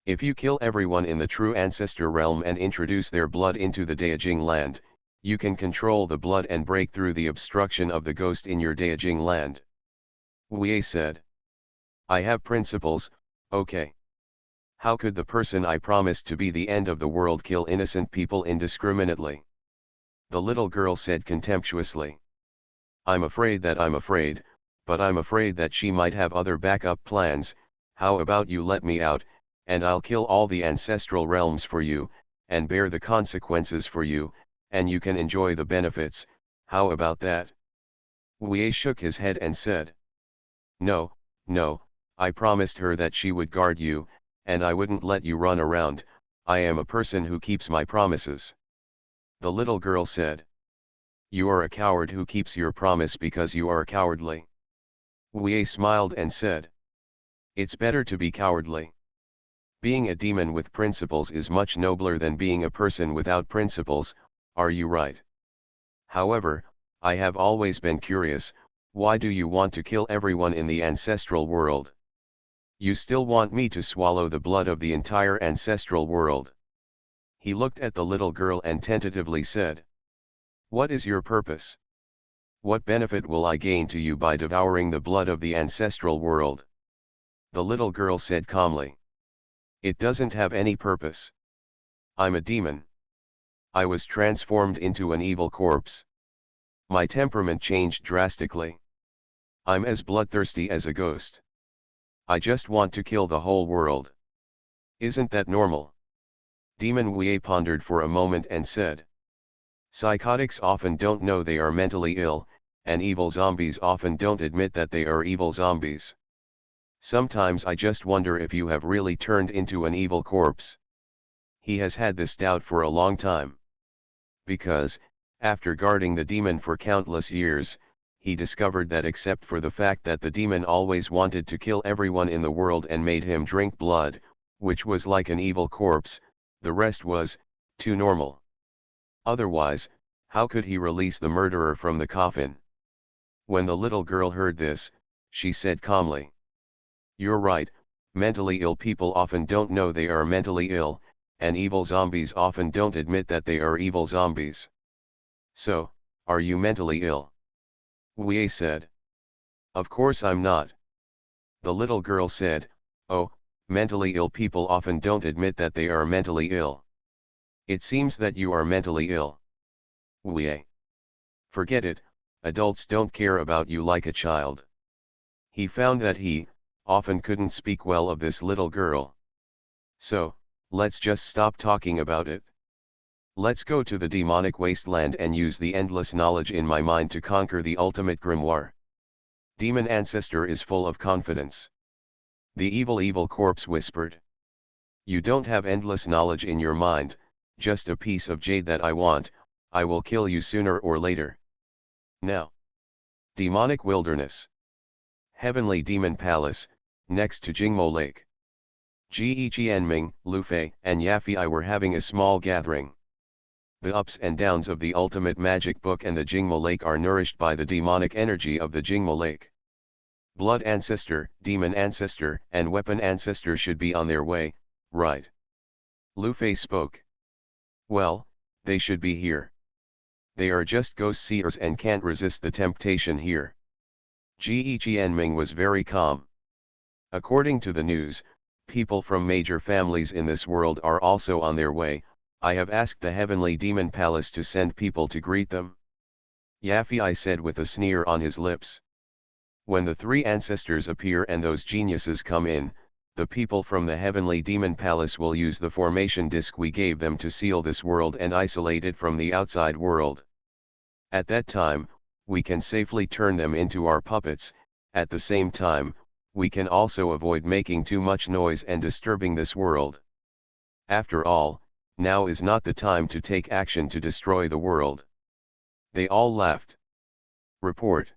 Speaker 1: If you kill everyone in the true ancestor realm and introduce their blood into the Daijing land, you can control the blood and break through the obstruction of the ghost in your Daijing land." Wei said, "I have principles, okay. How could the person I promised to be the end of the world kill innocent people indiscriminately?" The little girl said contemptuously. I'm afraid, but I'm afraid that she might have other backup plans. How about you let me out, and I'll kill all the ancestral realms for you, and bear the consequences for you, and you can enjoy the benefits. How about that?" Wei shook his head and said, No, I promised her that she would guard you, and I wouldn't let you run around. I am a person who keeps my promises." The little girl said, "You are a coward who keeps your promise because you are cowardly." Wei smiled and said, "It's better to be cowardly. Being a demon with principles is much nobler than being a person without principles, are you right? However, I have always been curious, why do you want to kill everyone in the ancestral world? You still want me to swallow the blood of the entire ancestral world?" He looked at the little girl and tentatively said, "What is your purpose? What benefit will I gain to you by devouring the blood of the ancestral world?" The little girl said calmly, "It doesn't have any purpose. I'm a demon. I was transformed into an evil corpse. My temperament changed drastically. I'm as bloodthirsty as a ghost. I just want to kill the whole world. Isn't that normal?" Demon Wei pondered for a moment and said, "Psychotics often don't know they are mentally ill, and evil zombies often don't admit that they are evil zombies. Sometimes I just wonder if you have really turned into an evil corpse." He has had this doubt for a long time. Because, after guarding the demon for countless years, he discovered that except for the fact that the demon always wanted to kill everyone in the world and made him drink blood, which was like an evil corpse, the rest was too normal. Otherwise, how could he release the murderer from the coffin? When the little girl heard this, she said calmly, "You're right, mentally ill people often don't know they are mentally ill, and evil zombies often don't admit that they are evil zombies. So, are you mentally ill? Wei said. Of course I'm not. The little girl said, oh, mentally ill people often don't admit that they are mentally ill. It seems that you are mentally ill. Wei. Forget it, adults don't care about you like a child. He found that he, often couldn't speak well of this little girl. So, let's just stop talking about it. Let's go to the demonic wasteland and use the endless knowledge in my mind to conquer the ultimate grimoire. Demon Ancestor is full of confidence. The evil corpse whispered. You don't have endless knowledge in your mind, just a piece of jade that I want. I will kill you sooner or later. Now. Demonic Wilderness. Heavenly Demon Palace, next to Jingmo Lake. Ji Qianming, Lu Fei, and Yafei were having a small gathering. The ups and downs of the ultimate magic book and the Jingmo Lake are nourished by the demonic energy of the Jingmo Lake. Blood Ancestor, Demon Ancestor, and Weapon Ancestor should be on their way, right? Lu Fei spoke. Well, they should be here. They are just ghost seers and can't resist the temptation here. Ji Qianming was very calm. According to the news, people from major families in this world are also on their way. I have asked the Heavenly Demon Palace to send people to greet them. Yafei said with a sneer on his lips. When the three ancestors appear and those geniuses come in, the people from the Heavenly Demon Palace will use the formation disc we gave them to seal this world and isolate it from the outside world. At that time, we can safely turn them into our puppets. At the same time, we can also avoid making too much noise and disturbing this world. After all, now is not the time to take action to destroy the world. They all laughed. Report.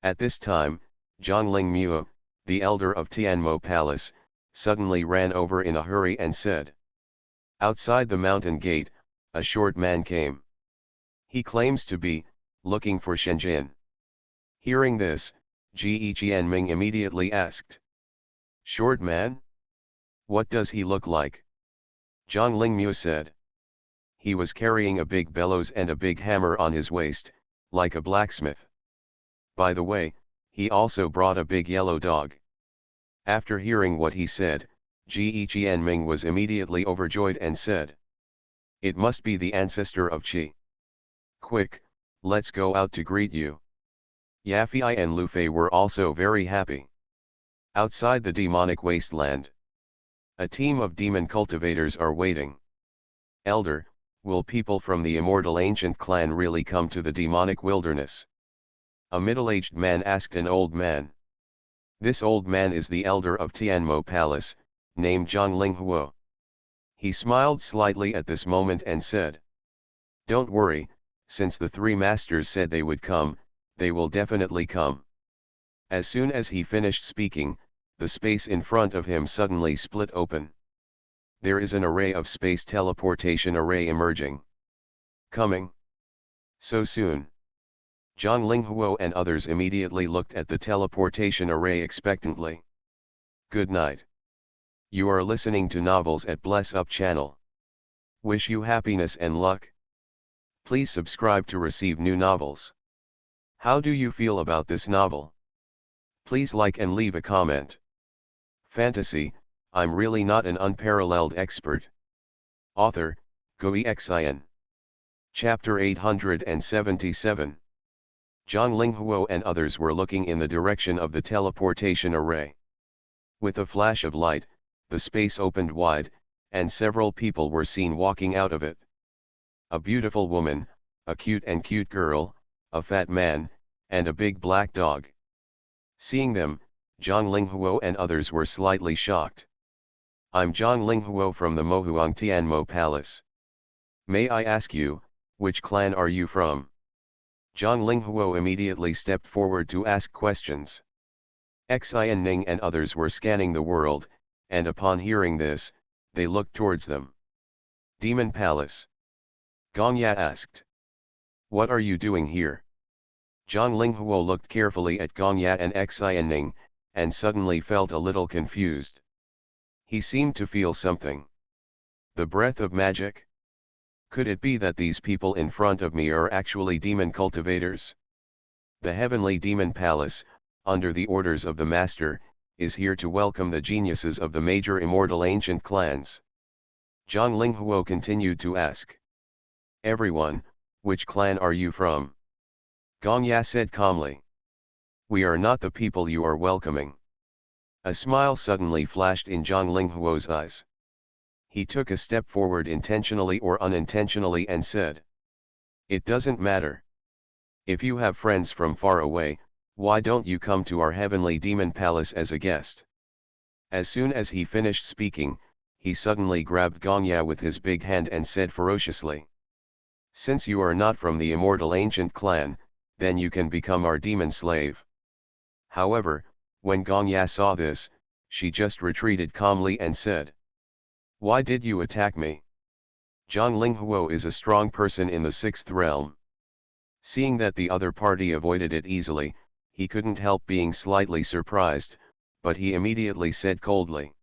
Speaker 1: At this time, Zhongling Muo, the elder of Tianmo Palace, suddenly ran over in a hurry and said. Outside the mountain gate, a short man came. He claims to be, looking for Shenzhen. Hearing this, Ji Qianming immediately asked. Short man? What does he look like? Zhongling Muo said. He was carrying a big bellows and a big hammer on his waist, like a blacksmith. By the way, he also brought a big yellow dog. After hearing what he said, Ji Qianming was immediately overjoyed and said. It must be the ancestor of Qi. Quick, let's go out to greet you. Yafei and Lu Fei were also very happy. Outside the demonic wasteland, a team of demon cultivators are waiting. Elder, will people from the immortal ancient clan really come to the demonic wilderness? A middle-aged man asked an old man. This old man is the elder of Tianmo Palace, named Zhongling Huo. He smiled slightly at this moment and said. Don't worry, since the three masters said they would come, they will definitely come. As soon as he finished speaking, the space in front of him suddenly split open. There is an array of space teleportation array emerging. Coming. So soon. Zhongling Huo and others immediately looked at the teleportation array expectantly. Good night. You are listening to Novels at Bless Up channel. Wish you happiness and luck. Please subscribe to receive new novels. How do you feel about this novel? Please like and leave a comment. Fantasy, I'm really not an unparalleled expert. Author, Xuanhuan. Chapter 877. Zhongling Huo and others were looking in the direction of the teleportation array. With a flash of light, the space opened wide, and several people were seen walking out of it. A beautiful woman, a cute girl, a fat man, and a big black dog. Seeing them, Zhongling Huo and others were slightly shocked. I'm Zhongling Huo from the Mohuang Tianmo Palace. May I ask you, which clan are you from? Zhongling Huo immediately stepped forward to ask questions. Xianning and others were scanning the world, and upon hearing this, they looked towards them. Demon Palace. Gongya asked. What are you doing here? Zhongling Huo looked carefully at Gongya and Xianning, and suddenly felt a little confused. He seemed to feel something. The breath of magic? Could it be that these people in front of me are actually demon cultivators? The heavenly demon palace, under the orders of the master, is here to welcome the geniuses of the major immortal ancient clans. Zhang Linghuo continued to ask. Everyone, which clan are you from? Gong Ya said calmly. We are not the people you are welcoming. A smile suddenly flashed in Zhang Linghuo's eyes. He took a step forward intentionally or unintentionally and said. It doesn't matter. If you have friends from far away, why don't you come to our heavenly demon palace as a guest? As soon as he finished speaking, he suddenly grabbed Gongya with his big hand and said ferociously. Since you are not from the immortal ancient clan, then you can become our demon slave. However, when Gongya saw this, she just retreated calmly and said. Why did you attack me? Zhang Linghuo is a strong person in the sixth realm. Seeing that the other party avoided it easily, he couldn't help being slightly surprised, but he immediately said coldly.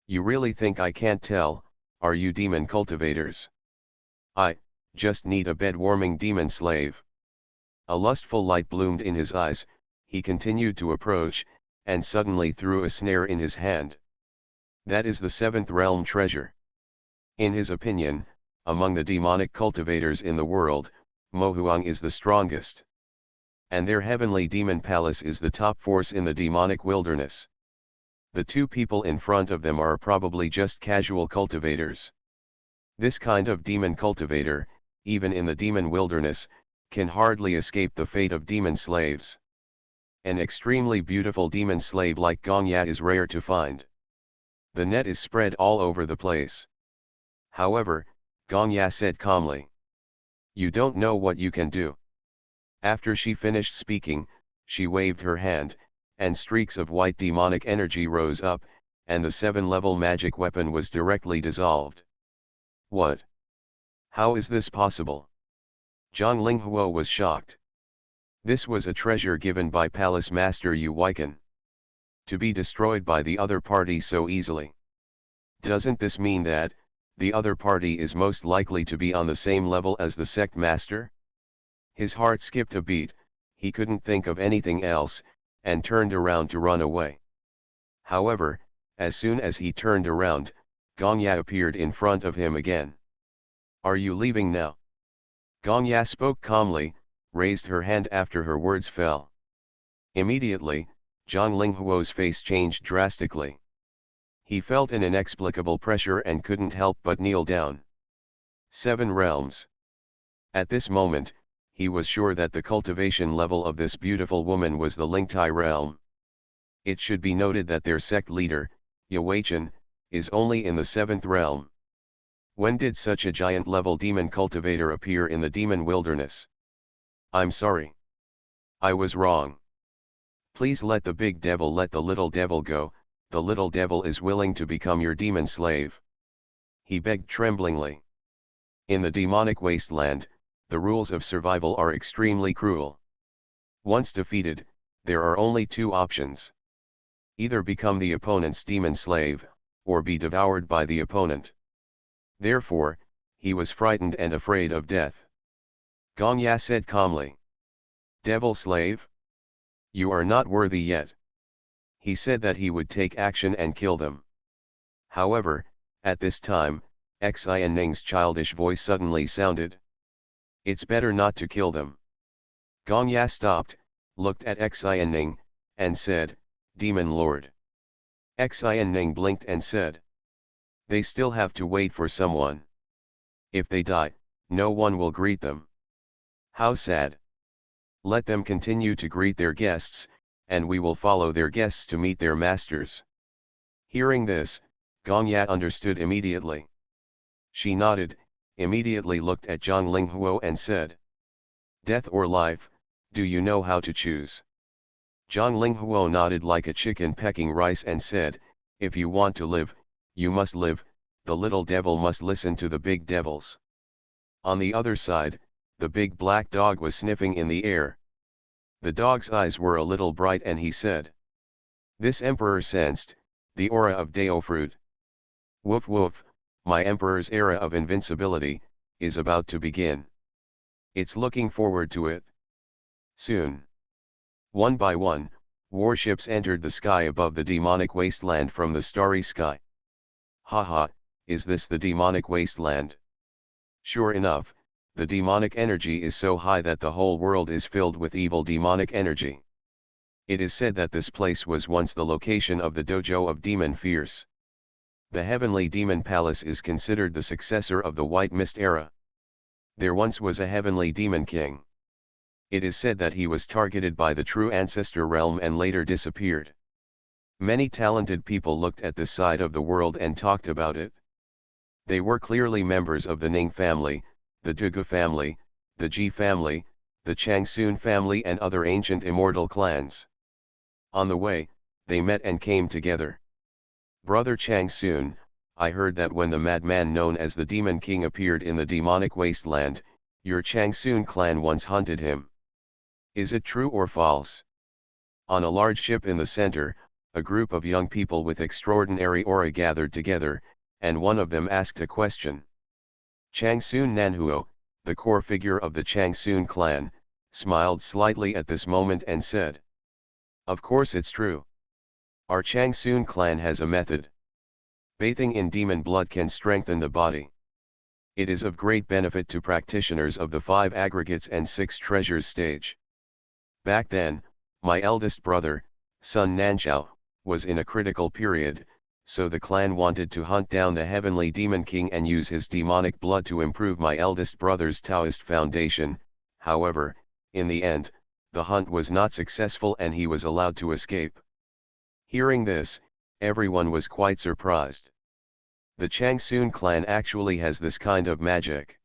Speaker 1: You really think I can't tell, are you demon cultivators? I just need a bed-warming demon slave. A lustful light bloomed in his eyes, he continued to approach, and suddenly threw a snare in his hand. That is the seventh realm treasure. In his opinion, among the demonic cultivators in the world, Mohuang is the strongest. And their heavenly demon palace is the top force in the demonic wilderness. The two people in front of them are probably just casual cultivators. This kind of demon cultivator, even in the demon wilderness, can hardly escape the fate of demon slaves. An extremely beautiful demon slave like Gongya is rare to find. The net is spread all over the place. However, Gongya said calmly. You don't know what you can do. After she finished speaking, she waved her hand, and streaks of white demonic energy rose up, and the 7-level magic weapon was directly dissolved. What? How is this possible? Zhang Linghuo was shocked. This was a treasure given by Palace Master Yu Weiken. To be destroyed by the other party so easily. Doesn't this mean that, the other party is most likely to be on the same level as the sect master? His heart skipped a beat, he couldn't think of anything else, and turned around to run away. However, as soon as he turned around, Gongya appeared in front of him again. Are you leaving now? Gongya spoke calmly, raised her hand after her words fell. Immediately, Zhang Linghuo's face changed drastically. He felt an inexplicable pressure and couldn't help but kneel down. 7 realms. At this moment, he was sure that the cultivation level of this beautiful woman was the Lingtai realm. It should be noted that their sect leader, Yu Weichen, is only in the 7th realm. When did such a giant-level demon cultivator appear in the demon wilderness? I'm sorry. I was wrong. Please let the big devil let the little devil go, the little devil is willing to become your demon slave. He begged tremblingly. In the demonic wasteland, the rules of survival are extremely cruel. Once defeated, there are only 2 options. Either become the opponent's demon slave, or be devoured by the opponent. Therefore, he was frightened and afraid of death. Gongya said calmly. Devil slave? You are not worthy yet. He said that he would take action and kill them. However, at this time, Xuanhuan's childish voice suddenly sounded. It's better not to kill them. Gongya stopped, looked at Xuanhuan, and said, Demon Lord. Xuanhuan blinked and said. They still have to wait for someone. If they die, no one will greet them. How sad. Let them continue to greet their guests, and we will follow their guests to meet their masters. Hearing this, Gongya understood immediately. She nodded, immediately looked at Zhang Linghuo and said. Death or life, do you know how to choose? Zhang Linghuo nodded like a chicken pecking rice and said, if you want to live, you must live, the little devil must listen to the big devils. On the other side, the big black dog was sniffing in the air. The dog's eyes were a little bright and he said. This emperor sensed, the aura of Dao fruit. Woof woof, My emperor's era of invincibility is about to begin. It's looking forward to it. Soon. One by one, warships entered the sky above the demonic wasteland from the starry sky. Haha, is this the demonic wasteland? Sure enough, the demonic energy is so high that the whole world is filled with evil demonic energy. It is said that this place was once the location of the dojo of Demon Fierce. The heavenly demon palace is considered the successor of the White Mist era. There once was a heavenly demon king. It is said that he was targeted by the true ancestor realm and later disappeared. Many talented people looked at this side of the world and talked about it. They were clearly members of the Ning family, the Dugu family, the Ji family, the Changsun family and other ancient immortal clans. On the way, they met and came together. Brother Changsun, I heard that when the madman known as the Demon King appeared in the demonic wasteland, your Changsun clan once hunted him. Is it true or false? On a large ship in the center, a group of young people with extraordinary aura gathered together, and one of them asked a question. Changsun Nanhuo, the core figure of the Changsun clan, smiled slightly at this moment and said, "Of course it's true. Our Changsun clan has a method. Bathing in demon blood can strengthen the body. It is of great benefit to practitioners of the 5 aggregates and 6 treasures stage. Back then, my eldest brother, son Nanchao, was in a critical period, so the clan wanted to hunt down the heavenly demon king and use his demonic blood to improve my eldest brother's Taoist foundation. However, in the end, the hunt was not successful and he was allowed to escape." Hearing this, everyone was quite surprised. The Changsun clan actually has this kind of magic.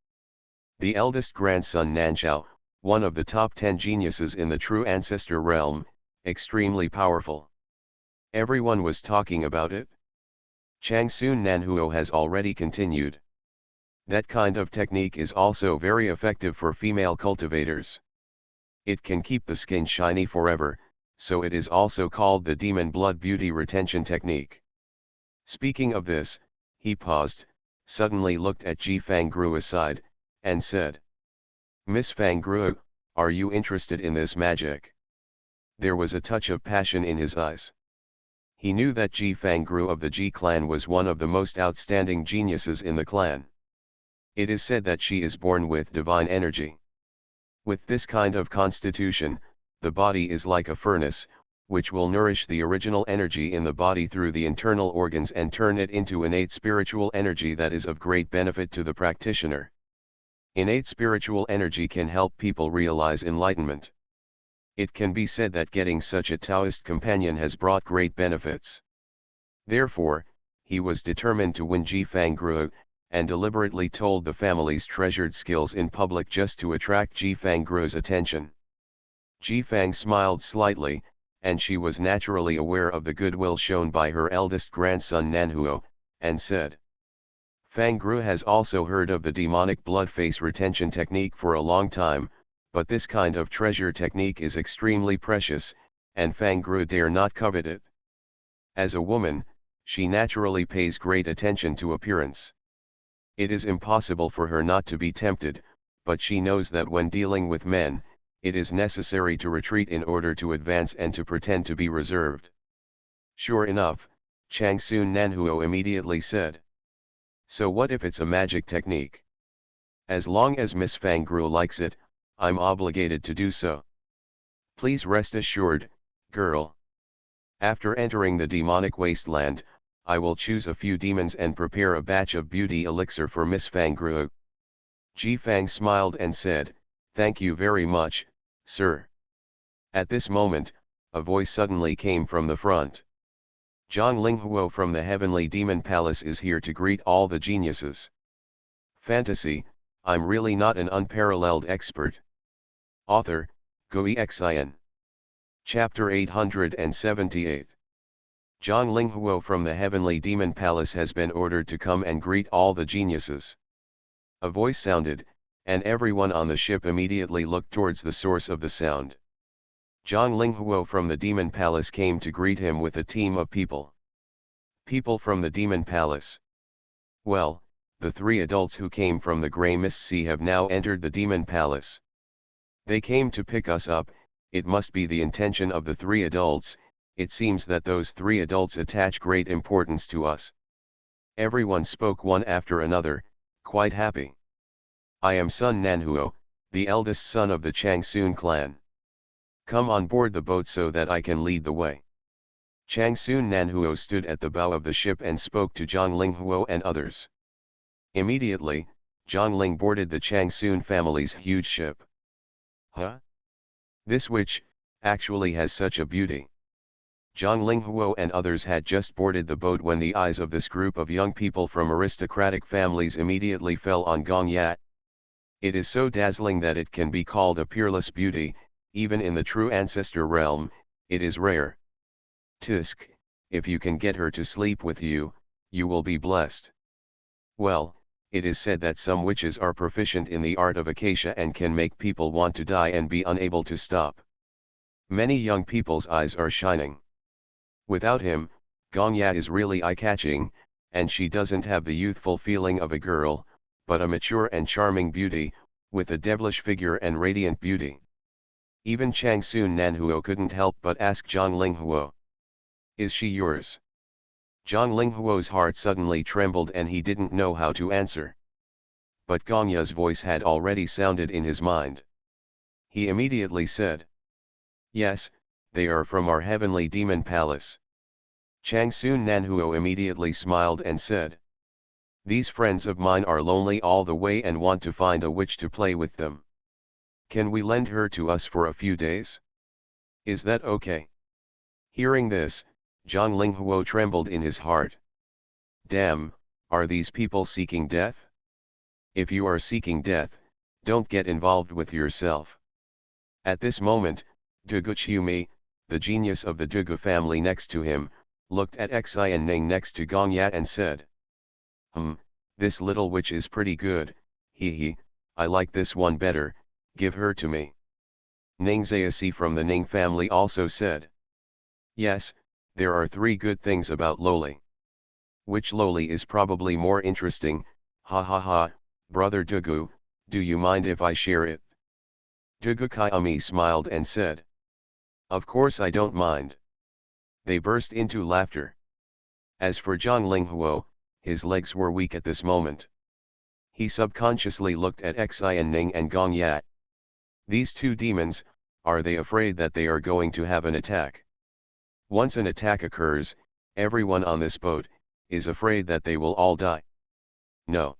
Speaker 1: The eldest grandson Nanchao, one of the top 10 geniuses in the true ancestor realm, extremely powerful. Everyone was talking about it. Changsun Nanhuo has already continued. That kind of technique is also very effective for female cultivators. It can keep the skin shiny forever, so it is also called the demon blood beauty retention technique. Speaking of this, he paused, suddenly looked at Ji Fangru aside, and said, "Miss Fangru, are you interested in this magic?" There was a touch of passion in his eyes. He knew that Ji Fangru of the Ji clan was one of the most outstanding geniuses in the clan. It is said that she is born with divine energy. With this kind of constitution, the body is like a furnace, which will nourish the original energy in the body through the internal organs and turn it into innate spiritual energy that is of great benefit to the practitioner. Innate spiritual energy can help people realize enlightenment. It can be said that getting such a Taoist companion has brought great benefits. Therefore, he was determined to win Ji Fangru, and deliberately told the family's treasured skills in public just to attract Ji Fangru's attention. Ji Fang smiled slightly, and she was naturally aware of the goodwill shown by her eldest grandson Nanhuo, and said, "Fangru has also heard of the demonic blood face retention technique for a long time, but this kind of treasure technique is extremely precious, and Fangru dare not covet it. As a woman, she naturally pays great attention to appearance. It is impossible for her not to be tempted, but she knows that when dealing with men, it is necessary to retreat in order to advance and to pretend to be reserved." Sure enough, Changsun Nanhuo immediately said, "So what if it's a magic technique? As long as Miss Fangru likes it, I'm obligated to do so. Please rest assured, girl. After entering the demonic wasteland, I will choose a few demons and prepare a batch of beauty elixir for Miss Fangru." Ji Fang smiled and said, "Thank you very much, sir." At this moment, a voice suddenly came from the front. "Zhang Linghuo from the Heavenly Demon Palace is here to greet all the geniuses. Fantasy, I'm really not an unparalleled expert." Author, Xuanhuan. Chapter 878. Zhang Linghuo from the Heavenly Demon Palace has been ordered to come and greet all the geniuses. A voice sounded, and everyone on the ship immediately looked towards the source of the sound. Zhang Linghuo from the Demon Palace came to greet him with a team of people. People from the Demon Palace. Well, the three adults who came from the grey mist sea have now entered the demon palace. They came to pick us up. It must be the intention of the three adults. It seems that those three adults attach great importance to us. Everyone spoke one after another, quite happy. I am Sun Nanhuo, the eldest son of the Changsun clan. Come on board the boat so that I can lead the way. Changsun Nanhuo stood at the bow of the ship and spoke to Zhang Linghuo and others. Immediately, Zhang Ling boarded the Changsun family's huge ship. Huh? This witch, actually has such a beauty. Zhang Linghuo and others had just boarded the boat when the eyes of this group of young people from aristocratic families immediately fell on Gong Ya. It is so dazzling that it can be called a peerless beauty. Even in the true ancestor realm, it is rare. Tisk, if you can get her to sleep with you, you will be blessed. Well, it is said that some witches are proficient in the art of acacia and can make people want to die and be unable to stop. Many young people's eyes are shining. Without him, Gong Ya is really eye-catching, and she doesn't have the youthful feeling of a girl, but a mature and charming beauty, with a devilish figure and radiant beauty. Even Changsun Nanhuo couldn't help but ask Zhang Linghuo. Is she yours? Zhang Linghuo's heart suddenly trembled and he didn't know how to answer. But Gong Ya's voice had already sounded in his mind. He immediately said, yes, they are from our heavenly demon palace. Changsun Nanhuo immediately smiled and said, these friends of mine are lonely all the way and want to find a witch to play with them. Can we lend her to us for a few days? Is that okay? Hearing this, Zhang Linghuo trembled in his heart. Damn, are these people seeking death? If you are seeking death, don't get involved with yourself. At this moment, Dugu Qiumi, the genius of the Dugu family next to him, looked at Xuanhuan next to Gong Ya and said, this little witch is pretty good, hee, I like this one better, give her to me. Ning Zayasi from the Ning family also said, yes, there are three good things about Loli. Which Loli is probably more interesting, ha ha ha, brother Dugu, do you mind if I share it? Dugu Qiumi smiled and said, of course I don't mind. They burst into laughter. As for Zhang Linghuo, his legs were weak at this moment. He subconsciously looked at Xuanhuan and Gong Ya. These two demons, are they afraid that they are going to have an attack? Once an attack occurs, everyone on this boat, is afraid that they will all die. No.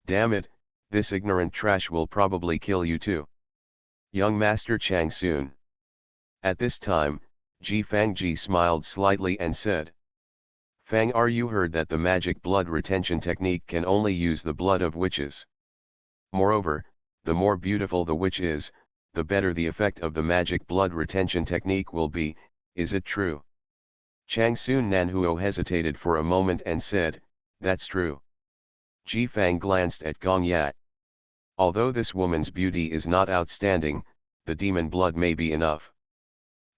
Speaker 1: Damn it, this ignorant trash will probably kill you too. Young Master Changsun. At this time, Ji Fangji smiled slightly and said, Fang, are you heard that the magic blood retention technique can only use the blood of witches? Moreover, the more beautiful the witch is, the better the effect of the magic blood retention technique will be, is it true? Changsun Nanhuo hesitated for a moment and said, that's true. Ji Fang glanced at Gong Ya. Although this woman's beauty is not outstanding, the demon blood may be enough.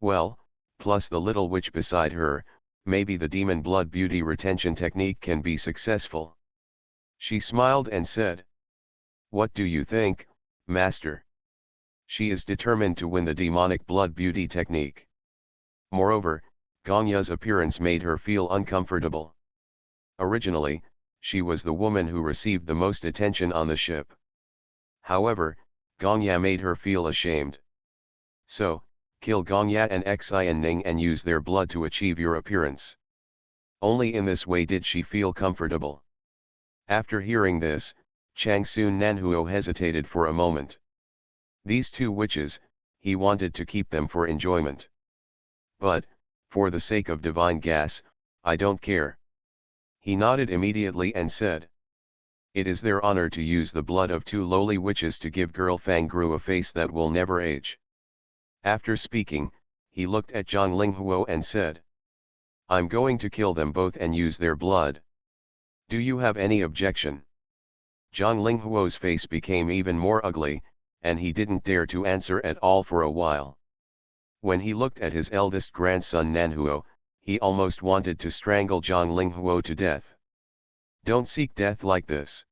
Speaker 1: Well, plus the little witch beside her, maybe the demon blood beauty retention technique can be successful. She smiled and said, what do you think, Master? She is determined to win the demonic blood beauty technique. Moreover, Gong Ya's appearance made her feel uncomfortable. Originally, she was the woman who received the most attention on the ship. However, Gong Ya made her feel ashamed. So, kill Gong Ya and Xuanhuan and use their blood to achieve your appearance. Only in this way did she feel comfortable. After hearing this, Changsun Nanhuo hesitated for a moment. These two witches, he wanted to keep them for enjoyment. But, for the sake of divine gas, I don't care. He nodded immediately and said, it is their honor to use the blood of two lowly witches to give girl Fang Gru a face that will never age. After speaking, he looked at Zhang Linghuo and said, I'm going to kill them both and use their blood. Do you have any objection? Zhang Linghuo's face became even more ugly, and he didn't dare to answer at all for a while. When he looked at his eldest grandson Nanhuo, he almost wanted to strangle Zhang Linghuo to death. Don't seek death like this.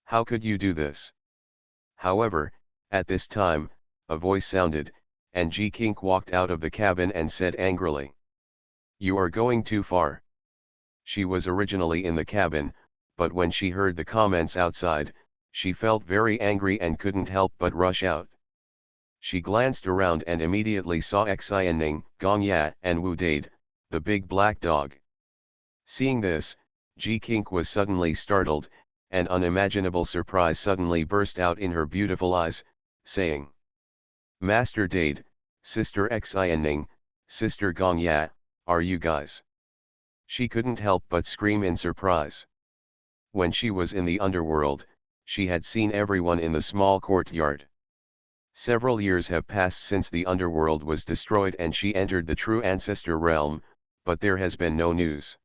Speaker 1: How could you do this? However, at this time, a voice sounded, and Ji Kink walked out of the cabin and said angrily, "You are going too far." She was originally in the cabin, but when she heard the comments outside, she felt very angry and couldn't help but rush out. She glanced around and immediately saw Xuanhuan, Gong Ya and Wu Dade, the big black dog. Seeing this, Ji Kink was suddenly startled, and unimaginable surprise suddenly burst out in her beautiful eyes, saying, "Master Dade, Sister Xuanhuan, Sister Gong Ya, are you guys?" She couldn't help but scream in surprise. When she was in the underworld, she had seen everyone in the small courtyard. Several years have passed since the underworld was destroyed and she entered the true ancestor realm, but there has been no news.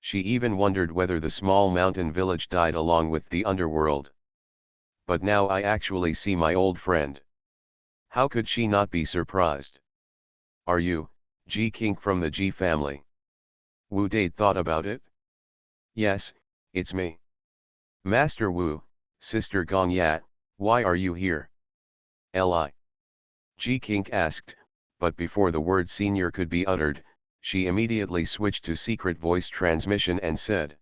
Speaker 1: She even wondered whether the small mountain village died along with the underworld. But now I actually see my old friend. How could she not be surprised? "Are you, Ji Kink from the Ji family?" Wu Dade thought about it. "Yes, it's me." "Master Wu, Sister Gong Ya, why are you here?" Li. Ji Kink asked, but before the word senior could be uttered, she immediately switched to secret voice transmission and said,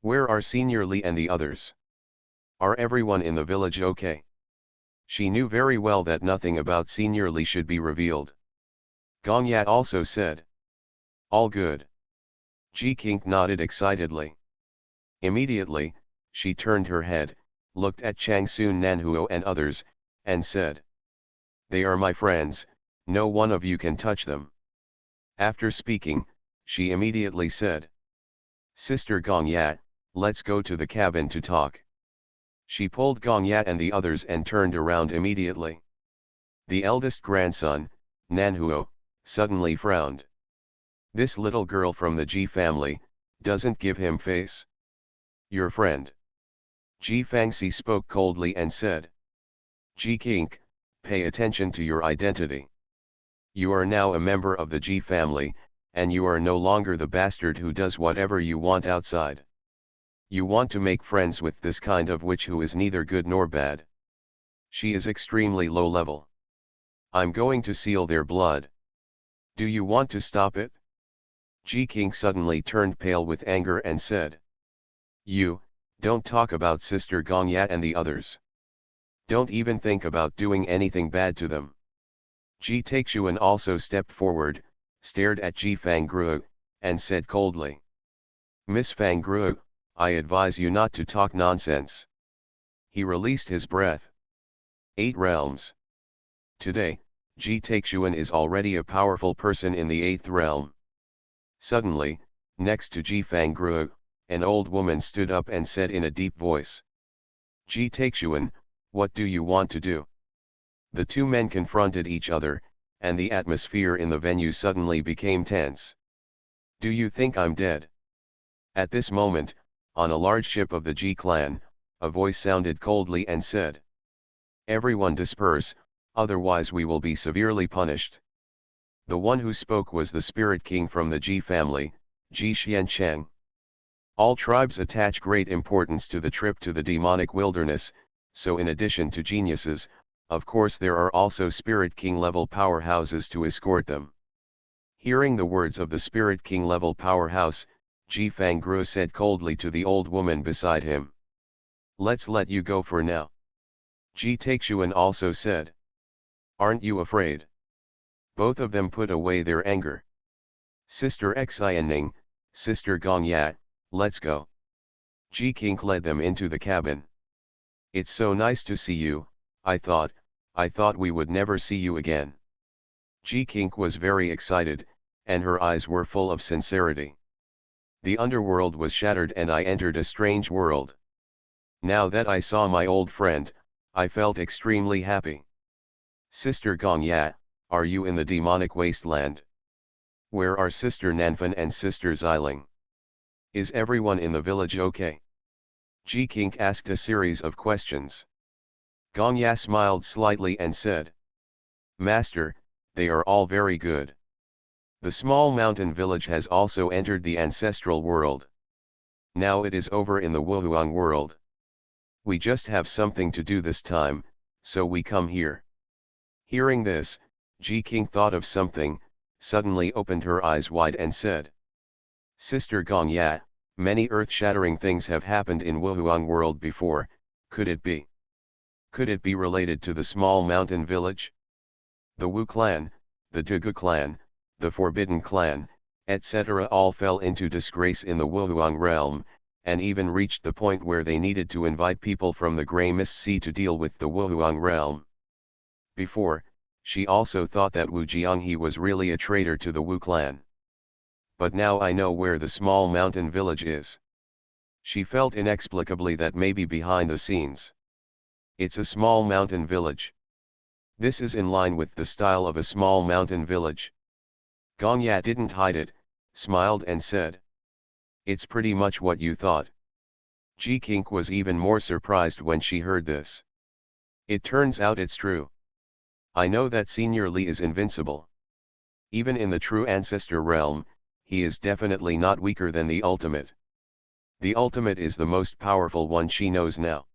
Speaker 1: "Where are Senior Li and the others? Are everyone in the village okay?" She knew very well that nothing about Senior Li should be revealed. Gong Ya also said, "All good." Ji Kink nodded excitedly. Immediately, she turned her head, looked at Changsun Nanhuo and others, and said, "They are my friends, no one of you can touch them." After speaking, she immediately said, "Sister Gong Ya, let's go to the cabin to talk." She pulled Gong Ya and the others and turned around immediately. The eldest grandson, Nanhuo, suddenly frowned. This little girl from the Ji family, doesn't give him face. "Your friend." Ji Fangxi spoke coldly and said, "Ji Kink, pay attention to your identity. You are now a member of the Ji family, and you are no longer the bastard who does whatever you want outside. You want to make friends with this kind of witch who is neither good nor bad. She is extremely low level. I'm going to seal their blood. Do you want to stop it?" Ji Kink suddenly turned pale with anger and said, "You, don't talk about Sister Gong Ya and the others. Don't even think about doing anything bad to them." Ji Taixuan also stepped forward, stared at Ji Fangruo, and said coldly, "Miss Fangruo, I advise you not to talk nonsense." He released his breath. 8 realms. Today, Ji Taixuan is already a powerful person in the 8th realm. Suddenly, next to Ji Fangruo, an old woman stood up and said in a deep voice, "Ji Taixuan, what do you want to do?" The two men confronted each other, and the atmosphere in the venue suddenly became tense. "Do you think I'm dead?" At this moment, on a large ship of the Ji clan, a voice sounded coldly and said, "Everyone disperse, otherwise we will be severely punished." The one who spoke was the Spirit King from the Ji family, Ji Xiancheng. All tribes attach great importance to the trip to the demonic wilderness, so in addition to geniuses, of course there are also Spirit King level powerhouses to escort them. Hearing the words of the Spirit King level powerhouse, Ji Fangruo said coldly to the old woman beside him, "Let's let you go for now." Ji Taixuan also said, "Aren't you afraid?" Both of them put away their anger. "Sister Xuanhuan, Sister Gong Ya, let's go." Ji Kink led them into the cabin. "It's so nice to see you, I thought we would never see you again." Ji Kink was very excited, and her eyes were full of sincerity. "The underworld was shattered and I entered a strange world. Now that I saw my old friend, I felt extremely happy." "Sister Gong Ya, are you in the demonic wasteland? Where are Sister Nanfan and Sister Xiling? Is everyone in the village okay?" Ji Kink asked a series of questions. Gong Ya smiled slightly and said, "Master, they are all very good. The small mountain village has also entered the ancestral world. Now it is over in the Wuhuang world. We just have something to do this time, so we come here. Hearing this, Ji King thought of something, suddenly opened her eyes wide and said, Sister Gong Ya, many earth-shattering things have happened in Wuhuang world before, could it be? Could it be related to the small mountain village? The Wu clan, the Dugu clan, the Forbidden clan, etc. all fell into disgrace in the Wuhuang realm, and even reached the point where they needed to invite people from the Grey Mist Sea to deal with the Wuhuang realm. Before, she also thought that Wu Jianghe was really a traitor to the Wu clan. But now I know where the small mountain village is. She felt inexplicably that maybe behind the scenes. It's a small mountain village. This is in line with the style of a small mountain village. Gong Ya didn't hide it, smiled and said. It's pretty much what you thought. Ji King was even more surprised when she heard this. It turns out it's true. I know that Senior Li is invincible. Even in the true ancestor realm, he is definitely not weaker than the ultimate. The ultimate is the most powerful one she knows now.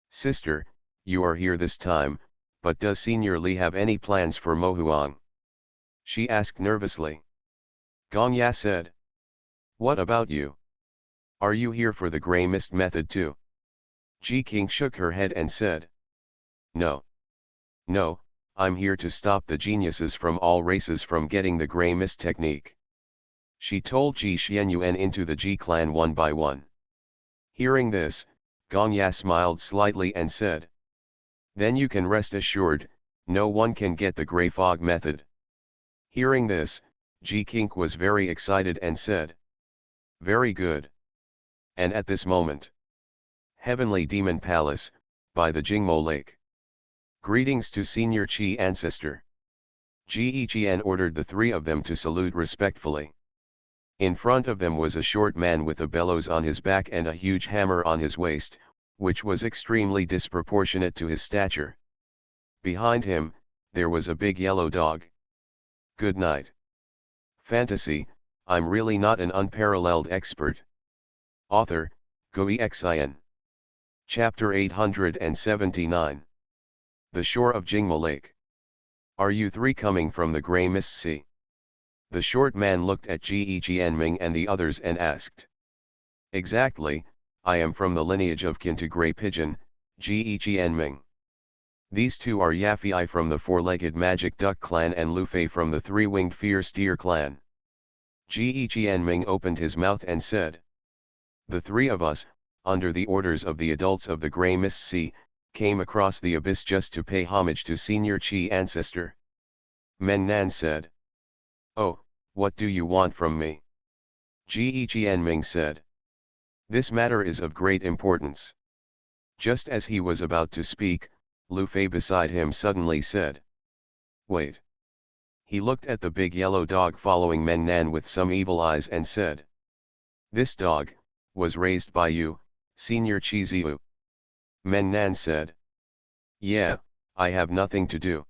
Speaker 1: Sister, you are here this time, but does Senior Li have any plans for Mohuang? She asked nervously. Gong Ya said. What about you? Are you here for the Grey Mist method too? Ji King shook her head and said. No. No, I'm here to stop the geniuses from all races from getting the Grey Mist technique. She told Ji Xuanhuan into the Ji clan one by one. Hearing this, Gong Ya smiled slightly and said. Then you can rest assured, no one can get the Grey Fog method. Hearing this, Ji King was very excited and said. Very good. And at this moment, Heavenly Demon Palace, by the Jingmo Lake. Greetings to Senior Qi Ancestor. Ji Yiqian ordered the three of them to salute respectfully. In front of them was a short man with a bellows on his back and a huge hammer on his waist, which was extremely disproportionate to his stature. Behind him, there was a big yellow dog. Good night. Fantasy, I'm really not an unparalleled expert. Author, Xuanhuan. Chapter 879. The Shore of Jingmo Lake. Are you three coming from the Grey Mist Sea? The short man looked at Ji Jianming and the others and asked. Exactly, I am from the lineage of kin to Grey Pigeon, Ji Jianming. These two are Yafei from the four-legged Magic Duck clan and Lufei from the three-winged Fierce Deer clan. Ji Jianming opened his mouth and said. The three of us, under the orders of the adults of the Grey Mist Sea, came across the abyss just to pay homage to Senior Qi Ancestor. Men Nan said. Oh, what do you want from me? Ji Jianming said. This matter is of great importance. Just as he was about to speak, Lu Fei beside him suddenly said. Wait. He looked at the big yellow dog following Men Nan with some evil eyes and said. This dog, was raised by you, Senior Qi Ziyu. Men Nan said. Yeah, I have nothing to do.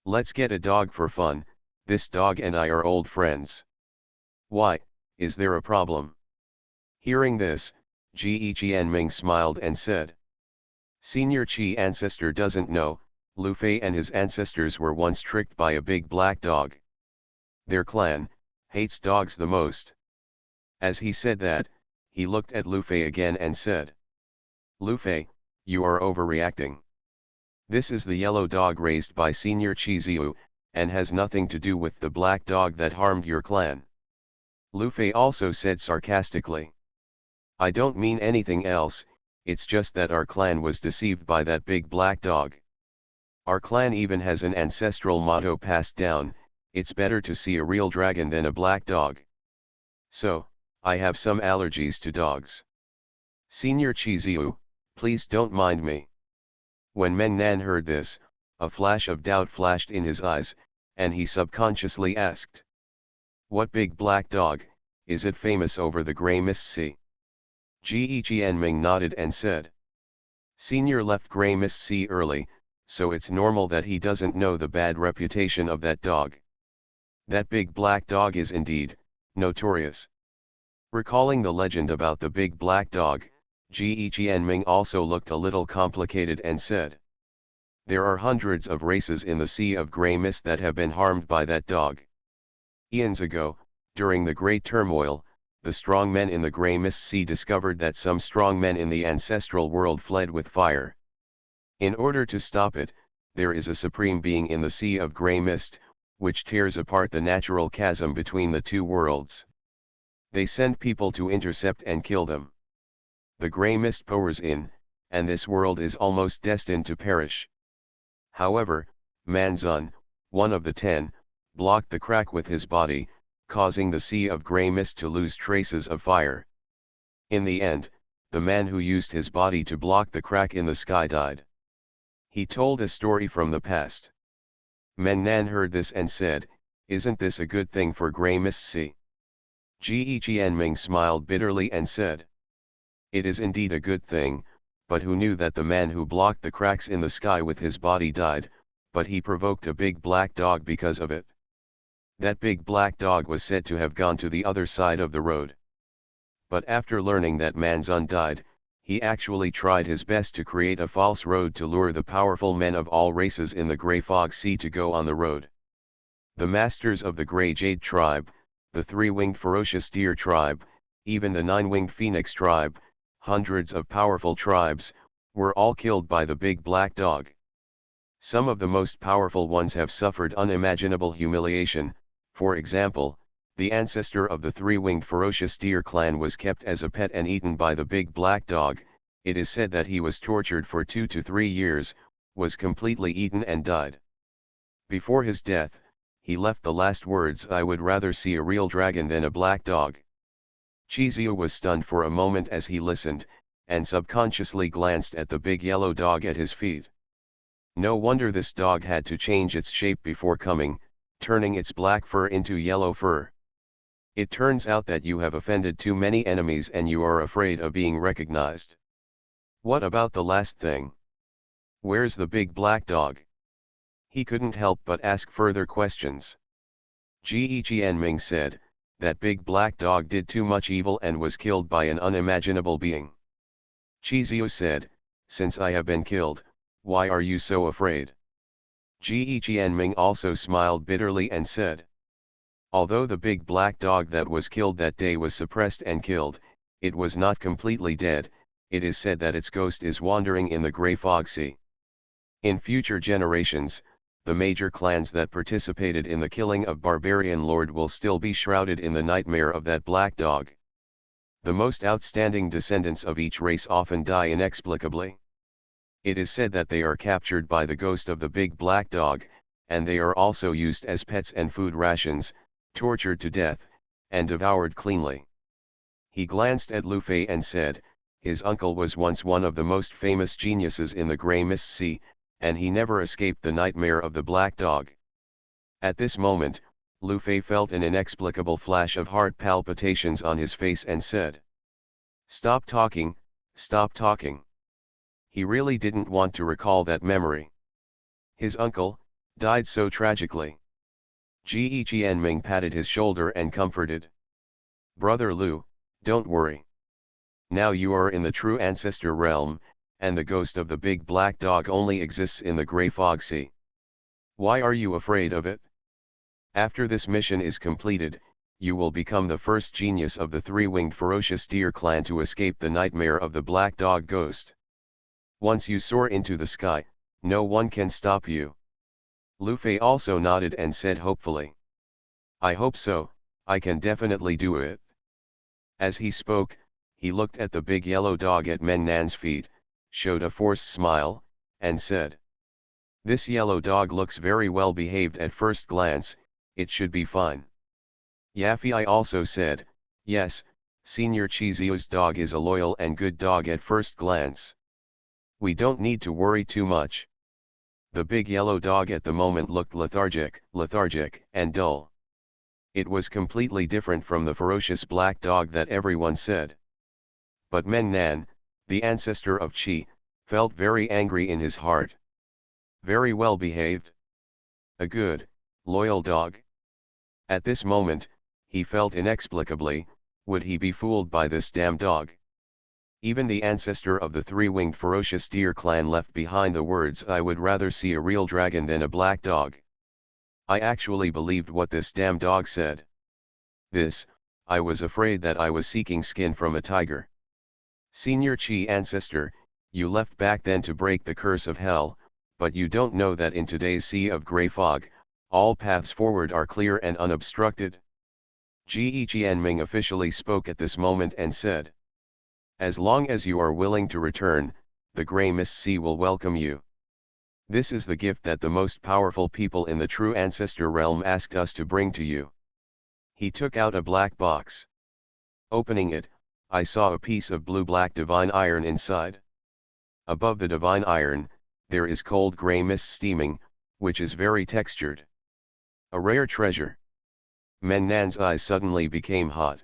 Speaker 1: Let's get a dog for fun, this dog and I are old friends. Why, is there a problem? Hearing this, Ji Jianming smiled and said. Senior Qi Ancestor doesn't know, Lu Fei and his ancestors were once tricked by a big black dog. Their clan, hates dogs the most. As he said that, he looked at Lu Fei again and said. Lu Fei, you are overreacting. This is the yellow dog raised by Senior Qi Ziyu, and has nothing to do with the black dog that harmed your clan. Lu Fei also said sarcastically. I don't mean anything else, it's just that our clan was deceived by that big black dog. Our clan even has an ancestral motto passed down, it's better to see a real dragon than a black dog. So, I have some allergies to dogs. Senior Qi Ziyu, please don't mind me. When Men Nan heard this, a flash of doubt flashed in his eyes, and he subconsciously asked. What big black dog, is it famous over the Grey Mist Sea? Ji Jianming nodded and said. Senior left Grey Mist Sea early, so it's normal that he doesn't know the bad reputation of that dog. That big black dog is indeed, notorious. Recalling the legend about the big black dog, Ji Qianming also looked a little complicated and said, "There are hundreds of races in the Sea of Grey Mist that have been harmed by that dog. Eons ago, during the Great Turmoil, the strong men in the Grey Mist Sea discovered that some strong men in the ancestral world fled with fire. In order to stop it, there is a supreme being in the Sea of Grey Mist, which tears apart the natural chasm between the two worlds. They send people to intercept and kill them. The grey mist pours in, and this world is almost destined to perish. However, Manzun, one of the 10, blocked the crack with his body, causing the Sea of Grey Mist to lose traces of fire. In the end, the man who used his body to block the crack in the sky died." He told a story from the past. Men Nan heard this and said, "Isn't this a good thing for Grey Mist Sea?" Ji Qianming smiled bitterly and said, "It is indeed a good thing, but who knew that the man who blocked the cracks in the sky with his body died, but he provoked a big black dog because of it. That big black dog was said to have gone to the other side of the road. But after learning that Manzun died, he actually tried his best to create a false road to lure the powerful men of all races in the Grey Fog Sea to go on the road. The masters of the Grey Jade tribe, the three-winged ferocious deer tribe, even the nine-winged phoenix tribe, hundreds of powerful tribes, were all killed by the big black dog. Some of the most powerful ones have suffered unimaginable humiliation. For example, the ancestor of the three-winged ferocious deer clan was kept as a pet and eaten by the big black dog. It is said that he was tortured for 2 to 3 years, was completely eaten and died. Before his death, he left the last words, "I would rather see a real dragon than a black dog." Chiziu was stunned for a moment as he listened, and subconsciously glanced at the big yellow dog at his feet. No wonder this dog had to change its shape before coming, turning its black fur into yellow fur. It turns out that you have offended too many enemies and you are afraid of being recognized. What about the last thing? Where's the big black dog? He couldn't help but ask further questions. Ji Qianming said, "That big black dog did too much evil and was killed by an unimaginable being." Chiziu said, "Since I have been killed, why are you so afraid?" Ji Qianming also smiled bitterly and said, "Although the big black dog that was killed that day was suppressed and killed, it was not completely dead. It is said that its ghost is wandering in the Grey Fog Sea. In future generations, the major clans that participated in the killing of Barbarian Lord will still be shrouded in the nightmare of that black dog. The most outstanding descendants of each race often die inexplicably. It is said that they are captured by the ghost of the big black dog, and they are also used as pets and food rations, tortured to death, and devoured cleanly." He glanced at Lu Fei and said, "His uncle was once one of the most famous geniuses in the Grey Mist Sea, and he never escaped the nightmare of the black dog." At this moment, Lu Fei felt an inexplicable flash of heart palpitations on his face and said, "Stop talking, stop talking." He really didn't want to recall that memory. His uncle died so tragically. Ji Qianming patted his shoulder and comforted. "Brother Lu, don't worry. Now you are in the true ancestor realm, and the ghost of the big black dog only exists in the Grey Fog Sea. Why are you afraid of it? After this mission is completed, you will become the first genius of the three-winged ferocious deer clan to escape the nightmare of the black dog ghost. Once you soar into the sky, no one can stop you." Lu Fei also nodded and said hopefully, "I hope so, I can definitely do it." As he spoke, he looked at the big yellow dog at Men Nan's feet, showed a forced smile, and said, "This yellow dog looks very well behaved at first glance, it should be fine." Yafei also said, "Yes, Senior Chiziu's dog is a loyal and good dog at first glance. We don't need to worry too much." The big yellow dog at the moment looked lethargic, and dull. It was completely different from the ferocious black dog that everyone said. But Men Nan, the ancestor of Qi, felt very angry in his heart. Very well behaved. A good, loyal dog. At this moment, he felt inexplicably, Would he be fooled by this damn dog? Even the ancestor of the three-winged ferocious deer clan left behind the words, "I would rather see a real dragon than a black dog." I actually believed what this damn dog said. I was afraid that I was seeking skin from a tiger. Senior Chi ancestor, you left back then to break the curse of hell, but you don't know that in today's sea of grey fog, all paths forward are clear and unobstructed. Ge Qianming officially spoke at this moment and said, "As long as you are willing to return, the grey mist sea will welcome you. This is the gift that the most powerful people in the true ancestor realm asked us to bring to you." He took out a black box. Opening it, I saw a piece of blue-black divine iron inside. Above the divine iron, there is cold grey mist steaming, which is very textured. A rare treasure. Mennan's eyes suddenly became hot.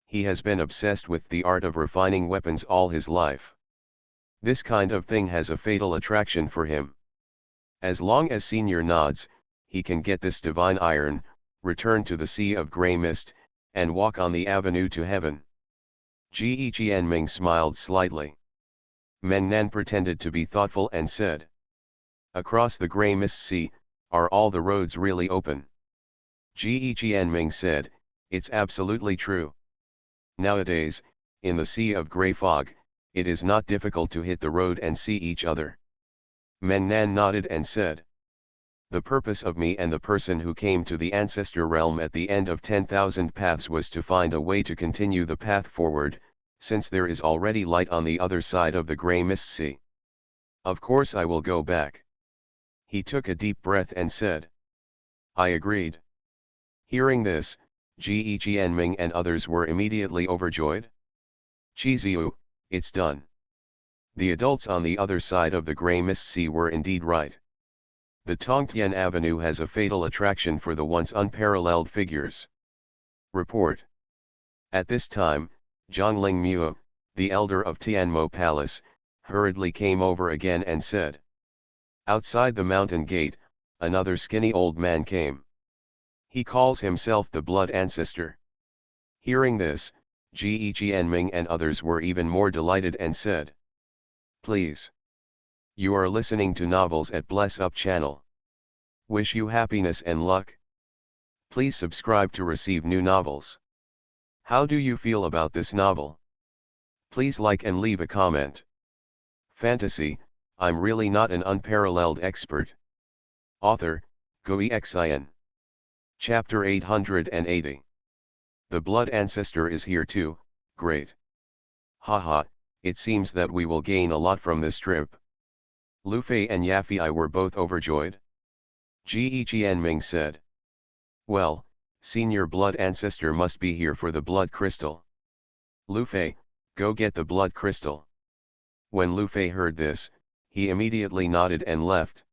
Speaker 1: He has been obsessed with the art of refining weapons all his life. This kind of thing has a fatal attraction for him. As long as Senior nods, he can get this divine iron, return to the sea of grey mist, and walk on the avenue to heaven. Ge Qianming smiled slightly. Mennan pretended to be thoughtful and said, "Across the grey mist sea, are all the roads really open?" Ge Qianming said, "It's absolutely true. Nowadays, in the sea of grey fog, it is not difficult to hit the road and see each other." Mennan nodded and said, "The purpose of me and the person who came to the ancestor realm at the end of 10,000 paths was to find a way to continue the path forward, since there is already light on the other side of the grey mist sea. Of course I will go back." He took a deep breath and said, "I agreed." Hearing this, Ge Qianming and others were immediately overjoyed. "Chiziu, it's done." The adults on the other side of the grey mist sea were indeed right. The Tongtian Avenue has a fatal attraction for the once unparalleled figures. Report. At this time, Zhongling Mu, the elder of Tianmo Palace, hurriedly came over again and said. Outside the mountain gate, another skinny old man came. He calls himself the Blood Ancestor. Hearing this, Ge Qianming and others were even more delighted and said, "Please. You are listening to novels at Bless Up channel. Wish you happiness and luck. Please subscribe to receive new novels. How do you feel about this novel? Please like and leave a comment. Fantasy, I'm really not an unparalleled expert." Author, Xuanhuan. Chapter 880. The Blood Ancestor is here too, great. Haha, it seems that we will gain a lot from this trip. Lu Fei and Yafei were both overjoyed. Ge Qianming said. Well, Senior Blood Ancestor must be here for the blood crystal. Lu Fei, go get the blood crystal. When Lu Fei heard this, he immediately nodded and left.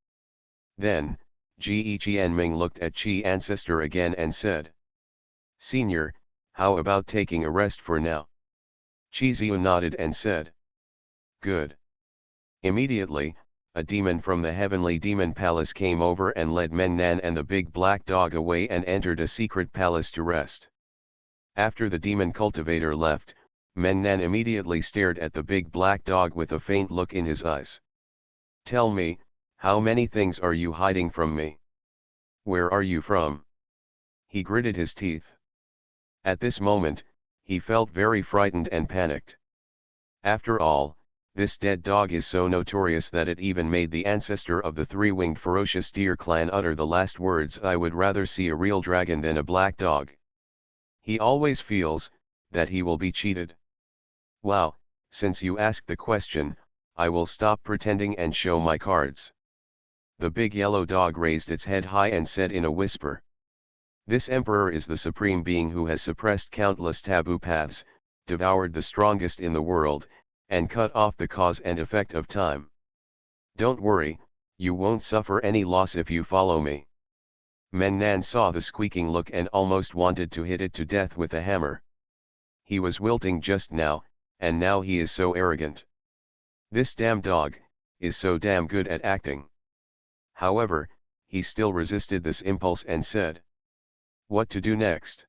Speaker 1: Then, Ge Qianming looked at Qi Ancestor again and said. Senior, how about taking a rest for now? Qi Ziyu nodded and said. Good. Immediately, a demon from the heavenly demon palace came over and led Mennan and the big black dog away and entered a secret palace to rest. After the demon cultivator left, Mennan immediately stared at the big black dog with a faint look in his eyes. Tell me, how many things are you hiding from me? Where are you from? He gritted his teeth. At this moment, he felt very frightened and panicked. After all, this dead dog is so notorious that it even made the ancestor of the three-winged ferocious deer clan utter the last words, "I would rather see a real dragon than a black dog." He always feels that he will be cheated. Wow, since you asked the question, I will stop pretending and show my cards. The big yellow dog raised its head high and said in a whisper. This emperor is the supreme being who has suppressed countless taboo paths, devoured the strongest in the world, and cut off the cause and effect of time. Don't worry, you won't suffer any loss if you follow me. Mennan saw the squeaking look and almost wanted to hit it to death with a hammer. He was wilting just now, and now he is so arrogant. This damn dog is so damn good at acting. However, he still resisted this impulse and said. What to do next?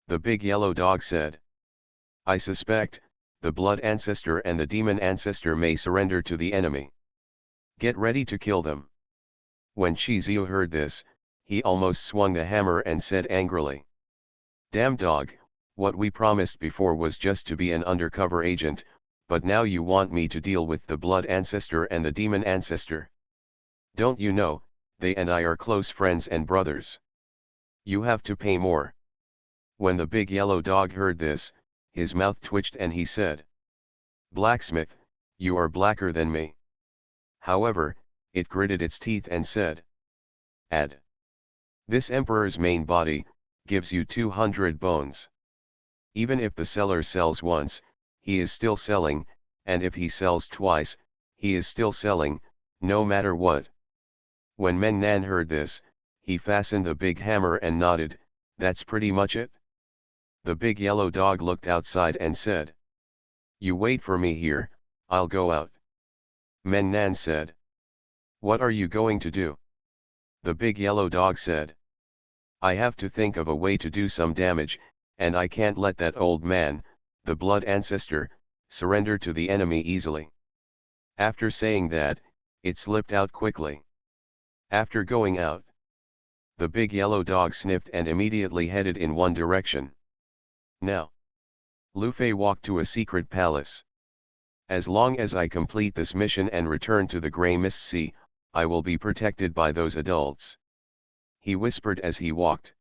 Speaker 1: The big yellow dog said. I suspect, the blood ancestor and the demon ancestor may surrender to the enemy. Get ready to kill them. When Chiziu heard this, he almost swung the hammer and said angrily. Damn dog, what we promised before was just to be an undercover agent, but now you want me to deal with the blood ancestor and the demon ancestor. Don't you know, they and I are close friends and brothers. You have to pay more. When the big yellow dog heard this, his mouth twitched and he said. Blacksmith, you are blacker than me. However, it gritted its teeth and said. Add. This emperor's main body, gives you 200 bones. Even if the seller sells once, he is still selling, and if he sells twice, he is still selling, no matter what. When Meng Nan heard this, he fastened the big hammer and nodded, that's pretty much it. The big yellow dog looked outside and said. You wait for me here, I'll go out. Meng Nan said. What are you going to do? The big yellow dog said. I have to think of a way to do some damage, and I can't let that old man, the blood ancestor, surrender to the enemy easily. After saying that, it slipped out quickly. After going out, the big yellow dog sniffed and immediately headed in one direction. Now, Lu Fei walked to a secret palace. As long as I complete this mission and return to the Grey Mist Sea, I will be protected by those adults. He whispered as he walked.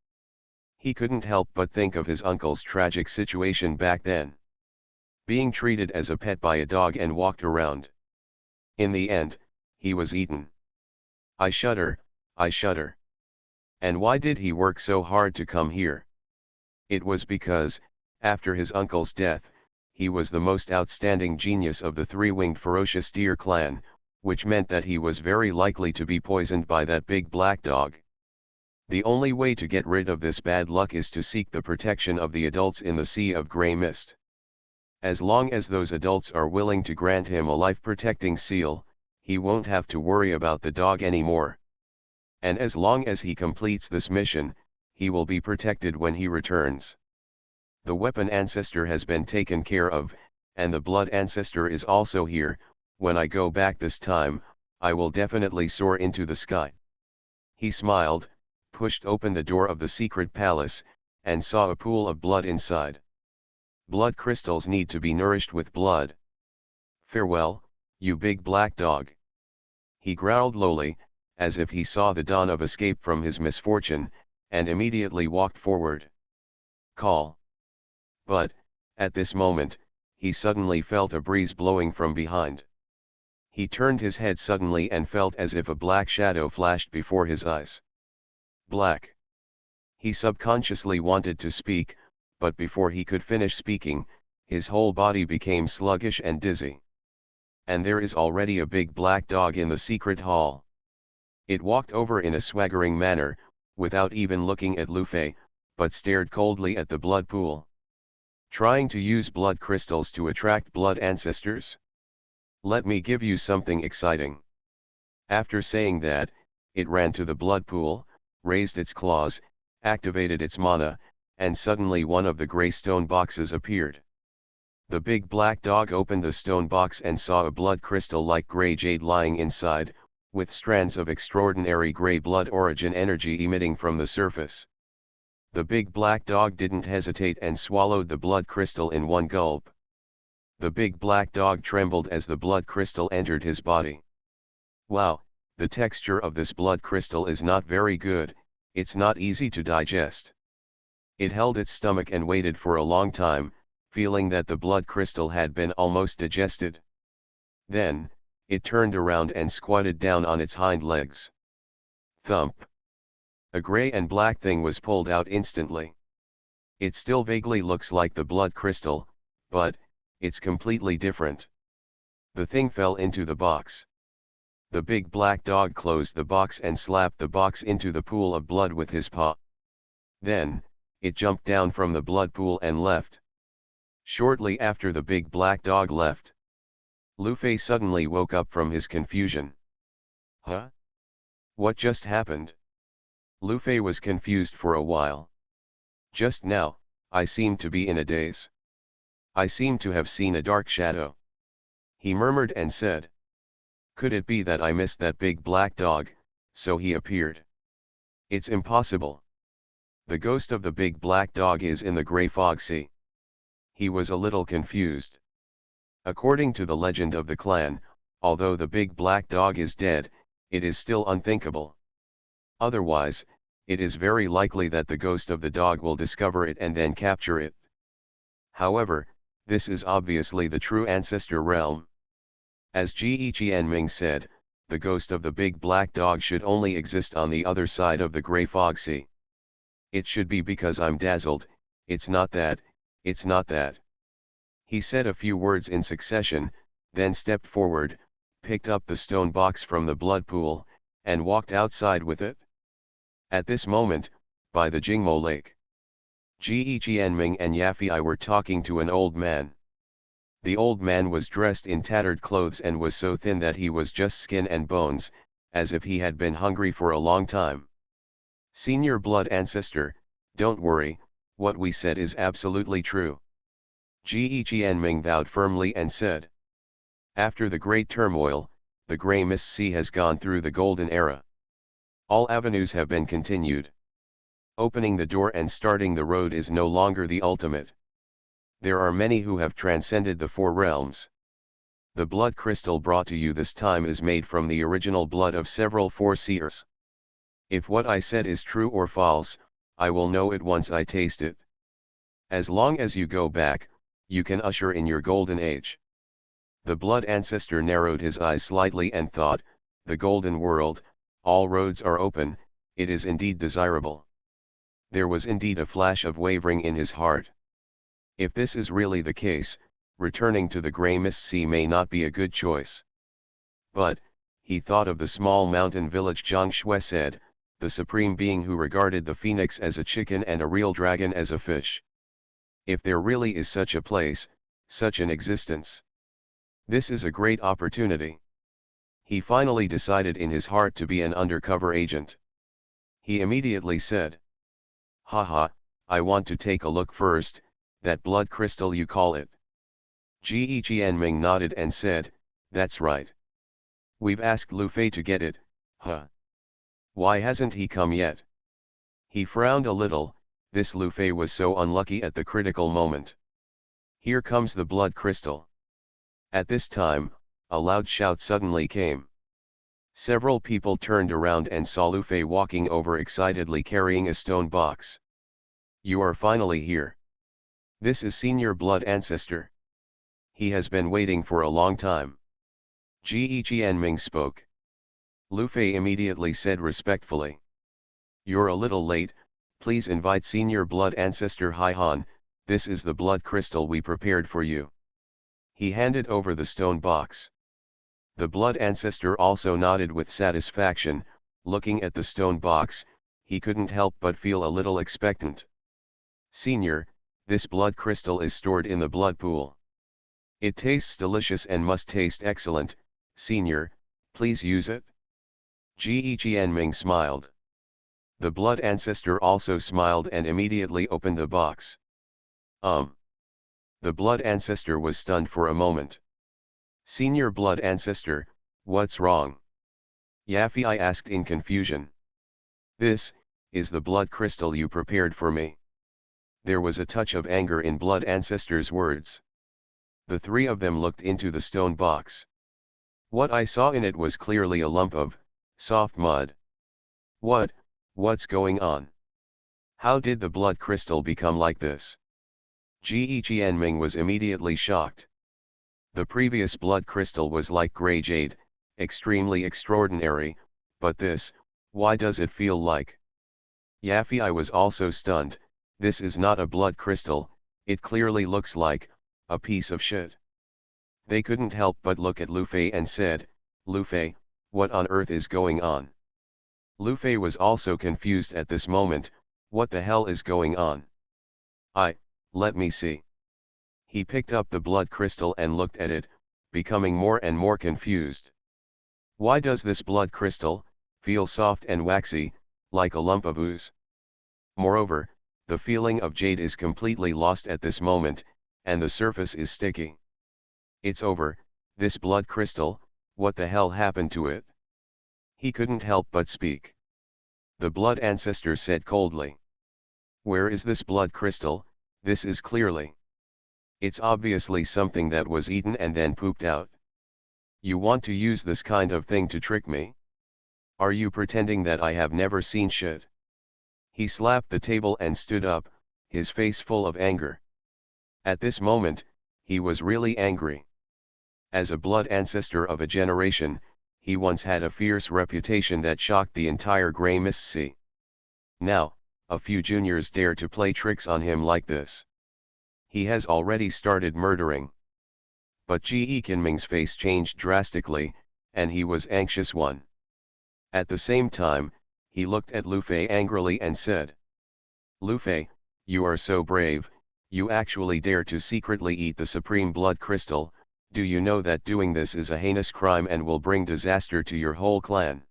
Speaker 1: He couldn't help but think of his uncle's tragic situation back then. Being treated as a pet by a dog and walked around. In the end, he was eaten. I shudder, I shudder. And why did he work so hard to come here? It was because, after his uncle's death, he was the most outstanding genius of the three-winged ferocious deer clan, which meant that he was very likely to be poisoned by that big black dog. The only way to get rid of this bad luck is to seek the protection of the adults in the Sea of Grey Mist. As long as those adults are willing to grant him a life-protecting seal, he won't have to worry about the dog anymore. And as long as he completes this mission, he will be protected when he returns. The weapon ancestor has been taken care of, and the blood ancestor is also here. When I go back this time, I will definitely soar into the sky. He smiled, pushed open the door of the secret palace, and saw a pool of blood inside. Blood crystals need to be nourished with blood. Farewell, you big black dog. He growled lowly, as if he saw the dawn of escape from his misfortune, and immediately walked forward. Call. But, at this moment, he suddenly felt a breeze blowing from behind. He turned his head suddenly and felt as if a black shadow flashed before his eyes. Black. He subconsciously wanted to speak, but before he could finish speaking, his whole body became sluggish and dizzy. And there is already a big black dog in the secret hall. It walked over in a swaggering manner, without even looking at Lu Fei, but stared coldly at the blood pool. Trying to use blood crystals to attract blood ancestors? Let me give you something exciting. After saying that, it ran to the blood pool, raised its claws, activated its mana, and suddenly one of the grey stone boxes appeared. The big black dog opened the stone box and saw a blood crystal like grey jade lying inside, with strands of extraordinary grey blood origin energy emitting from the surface. The big black dog didn't hesitate and swallowed the blood crystal in one gulp. The big black dog trembled as the blood crystal entered his body. Wow, the texture of this blood crystal is not very good, it's not easy to digest. It held its stomach and waited for a long time, feeling that the blood crystal had been almost digested. Then, it turned around and squatted down on its hind legs. Thump! A grey and black thing was pulled out instantly. It still vaguely looks like the blood crystal, but it's completely different. The thing fell into the box. The big black dog closed the box and slapped the box into the pool of blood with his paw. Then, it jumped down from the blood pool and left. Shortly after the big black dog left, Lu Fei suddenly woke up from his confusion. Huh? What just happened? Lu Fei was confused for a while. Just now, I seemed to be in a daze. I seemed to have seen a dark shadow. He murmured and said. Could it be that I missed that big black dog, so he appeared? It's impossible. The ghost of the big black dog is in the grey fog sea. He was a little confused. According to the legend of the clan, although the big black dog is dead, it is still unthinkable. Otherwise, it is very likely that the ghost of the dog will discover it and then capture it. However, this is obviously the true ancestor realm. As Ge Qianming said, the ghost of the big black dog should only exist on the other side of the grey fog sea. It should be because I'm dazzled, it's not that, it's not that. He said a few words in succession, then stepped forward, picked up the stone box from the blood pool, and walked outside with it. At this moment, by the Jingmo Lake, Ge Qianming and Yafei were talking to an old man. The old man was dressed in tattered clothes and was so thin that he was just skin and bones, as if he had been hungry for a long time. Senior blood ancestor, don't worry, what we said is absolutely true. Ge Qianming vowed firmly and said. After the great turmoil, the grey mist sea has gone through the golden era. All avenues have been continued. Opening the door and starting the road is no longer the ultimate. There are many who have transcended the four realms. The blood crystal brought to you this time is made from the original blood of several foreseers. If what I said is true or false, I will know it once I taste it. As long as you go back, you can usher in your golden age. The blood ancestor narrowed his eyes slightly and thought, the golden world, all roads are open, it is indeed desirable. There was indeed a flash of wavering in his heart. If this is really the case, returning to the grey mist sea may not be a good choice. But, he thought of the small mountain village Zhang Shui said, the supreme being who regarded the phoenix as a chicken and a real dragon as a fish. If there really is such a place, such an existence. This is a great opportunity. He finally decided in his heart to be an undercover agent. He immediately said. Haha, I want to take a look first, that blood crystal you call it. Ge Qianming nodded and said, that's right. We've asked Lu Fei to get it, huh? Why hasn't he come yet? He frowned a little, this Lu Fei was so unlucky at the critical moment. Here comes the blood crystal. At this time, a loud shout suddenly came. Several people turned around and saw Lu Fei walking over excitedly carrying a stone box. You are finally here. This is Senior Blood Ancestor. He has been waiting for a long time. Ge Qianming spoke. Lu Fei immediately said respectfully. You're a little late, please invite Senior Blood Ancestor Han, this is the blood crystal we prepared for you. He handed over the stone box. The blood ancestor also nodded with satisfaction, looking at the stone box, he couldn't help but feel a little expectant. Senior, this blood crystal is stored in the blood pool. It tastes delicious and must taste excellent, Senior, please use it. Ge Qianming smiled. The blood ancestor also smiled and immediately opened the box. The blood ancestor was stunned for a moment. Senior blood ancestor, what's wrong? Yafei asked in confusion. This is the blood crystal you prepared for me. There was a touch of anger in blood ancestor's words. The three of them looked into the stone box. What I saw in it was clearly a lump of soft mud. What's going on? How did the blood crystal become like this? Ge Qianming was immediately shocked. The previous blood crystal was like grey jade, extremely extraordinary, but this, why does it feel like? Yafei was also stunned, this is not a blood crystal, it clearly looks like a piece of shit. They couldn't help but look at Lu Fei and said, Lu Fei, what on earth is going on? Lu Fei was also confused at this moment, what the hell is going on? Let me see. He picked up the blood crystal and looked at it, becoming more and more confused. Why does this blood crystal feel soft and waxy, like a lump of ooze? Moreover, The feeling of jade is completely lost at this moment, and the surface is sticky. It's over, this blood crystal, what the hell happened to it? He couldn't help but speak. The blood ancestor said coldly. Where is this blood crystal? This is clearly. It's obviously something that was eaten and then pooped out. You want to use this kind of thing to trick me? Are you pretending that I have never seen shit? He slapped the table and stood up, his face full of anger. At this moment, he was really angry. As a blood ancestor of a generation, he once had a fierce reputation that shocked the entire Grey Mist Sea. Now, a few juniors dare to play tricks on him like this. He has already started murdering. But Ge Qinming's face changed drastically, and he was anxious one. At the same time, he looked at Lu Fei angrily and said, Lu Fei, you are so brave, you actually dare to secretly eat the supreme blood crystal. Do you know that doing this is a heinous crime and will bring disaster to your whole clan?